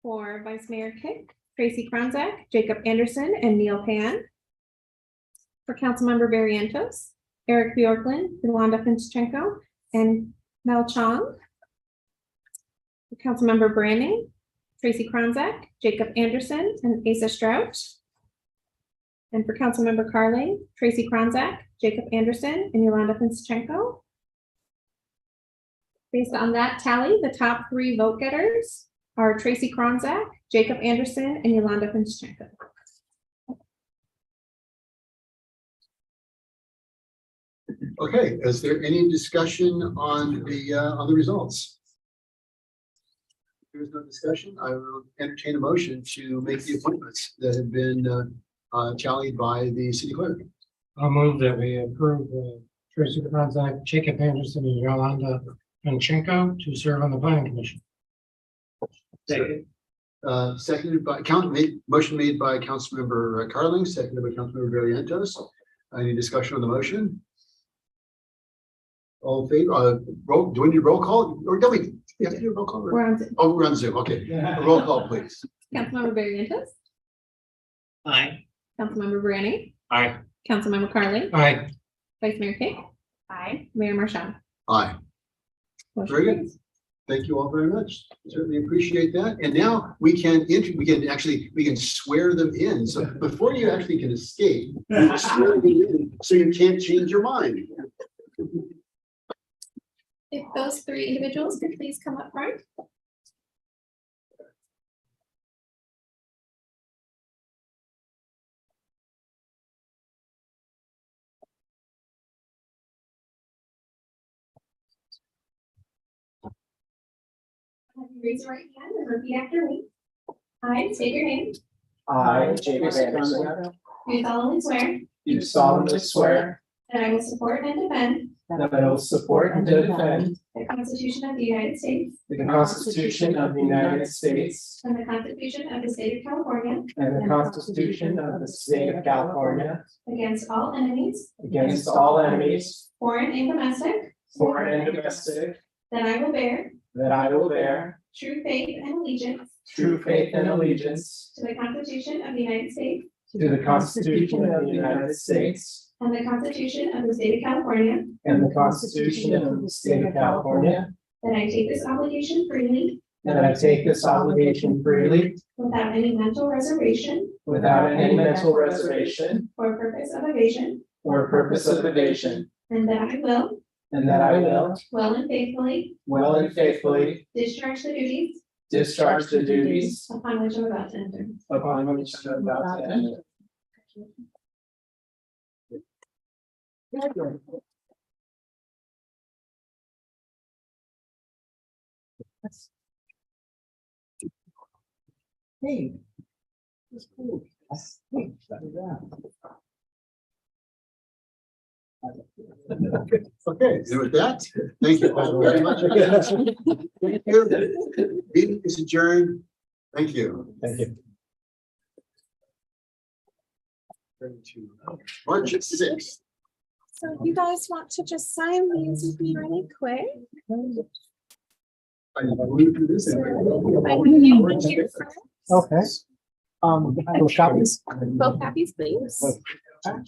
For Vice Mayor Kick, Tracy Kronzak, Jacob Anderson, and Neil Pan. For Councilmember Barrientos, Eric Bjorklund, Yolanda Finchenko, and Mel Chong. For Councilmember Branning, Tracy Kronzak, Jacob Anderson, and Asa Strout. And for Councilmember Carling, Tracy Kronzak, Jacob Anderson, and Yolanda Finchenko. Based on that tally, the top 3 vote getters are Tracy Kronzak, Jacob Anderson, and Yolanda Finchenko. Okay, is there any discussion on the results? If there is no discussion, I will entertain a motion to make the appointments that have been tallied by the city clerk. I'll move that we approve Tracy Kronzak, Jacob Anderson, and Yolanda Finchenko to serve on the planning commission. Seconded by motion made by Councilmember Carling, seconded by Councilmember Barrientos. Any discussion on the motion? All in favor? Do we need roll call? Or do we have to do a roll call? We're on Zoom. Oh, we're on Zoom. Okay. A roll call, please. Councilmember Barrientos, Aye. Councilmember Branning, Aye. Councilmember Carling, Aye. Vice Mayor Kick, Aye. Mayor Marchand. Aye. Motion Very good. carries. Thank you all very much. Certainly appreciate that. And now we can swear them in. So before you actually can escape, you swear them in so you can't change your mind. If those 3 individuals could please come up front. Raise your right hand and repeat after me. I state your name. I, Jacob Anderson, Do solemnly swear do solemnly swear that I will support and defend that I will support and defend the Constitution of the United States the Constitution of the United States and the Constitution of the State of California and the Constitution of the State of California against all enemies, against all enemies, foreign and domestic, foreign and domestic, that I will bear that I will bear true faith and allegiance true faith and allegiance to the Constitution of the United States to the Constitution of the United States and the Constitution of the State of California, and the Constitution of the State of California, that I take this obligation freely that I take this obligation freely without any mental reservation without any mental reservation or purpose of evasion, or purpose of evasion, and that I will and that I will well and faithfully well and faithfully discharge the duties discharge the duties upon which I'm about to enter. upon which I'm about to enter. Hey. That's cool. Hey, shut it down. Okay, and with that, thank you all very much. Thank you. Meeting is adjourned. Thank you. Thank you. March 6th. So if you guys want to just sign these with me really quick. Okay. Those copies? Both copies, please. Thank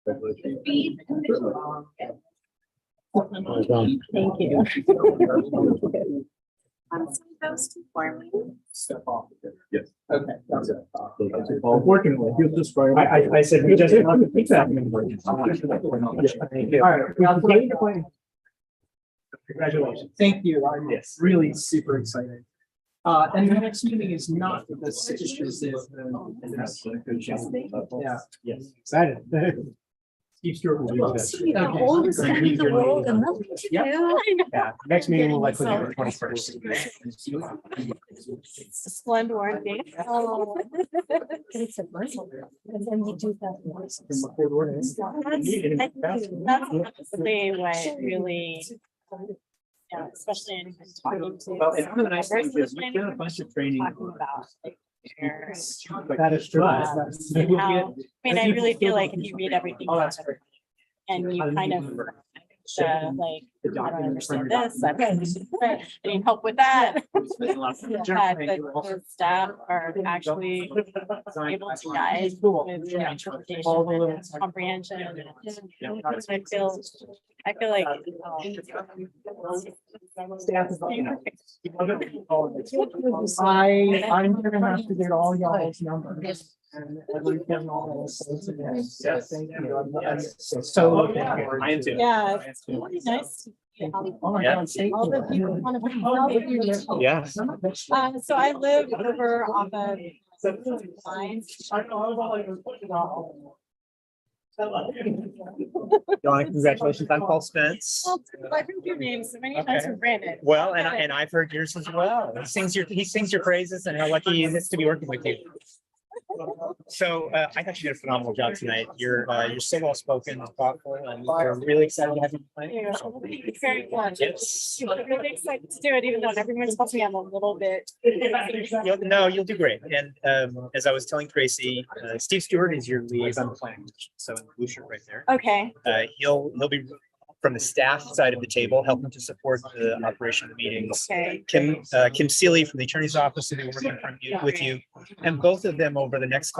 you. Those two for me. Step off. Yes. Okay. That's it. Unfortunately, I said, we just want to fix that. Thank you. All right. Congratulations. Thank you. Yes, really super excited. And the next meeting is not the sixth, is yeah, yes, excited. Steve Stewart will do this. The oldest guy in the world and nothing to Yep. do. Yeah, next meeting will likely be the 21st. Splendor. Oh. It's a birthday. And then you do that. That's the way what really Yeah, especially in talking to. Well, and one of the nice things is we've done a bunch of training. Talking about like their. That is true. how- I mean, I really feel like if you read everything. Oh, that's great. And you kind of, like, I don't understand this, I need help with that. But the staff are actually able to guide with your interpretation and comprehension. I feel like. I'm gonna have to get all y'all's numbers. And everything all those. Yes, thank you. So looking forward to it. Yeah, it's really nice. Oh my God, thank All the people want to. Yes. So I live over off of lines. Congratulations, I'm Paul Spence. I've heard your name so many times from Brandon. Well, and I've heard yours as well. He sings your praises and how lucky he is to be working with you. So I thought you did a phenomenal job tonight. You're so well spoken, thoughtful, and we're really excited to have you play. Thank you very much. Yes. I'm really excited to do it, even though everyone's tells me I'm a little bit. You'll do great. And as I was telling Tracy, Steve Stewart is your liaison planning, so in the blue shirt right there. Okay. He'll be from the staff side of the table, helping to support the operation of the meetings. Okay. Kim Seeley from the attorney's office will be working with you, and both of them over the next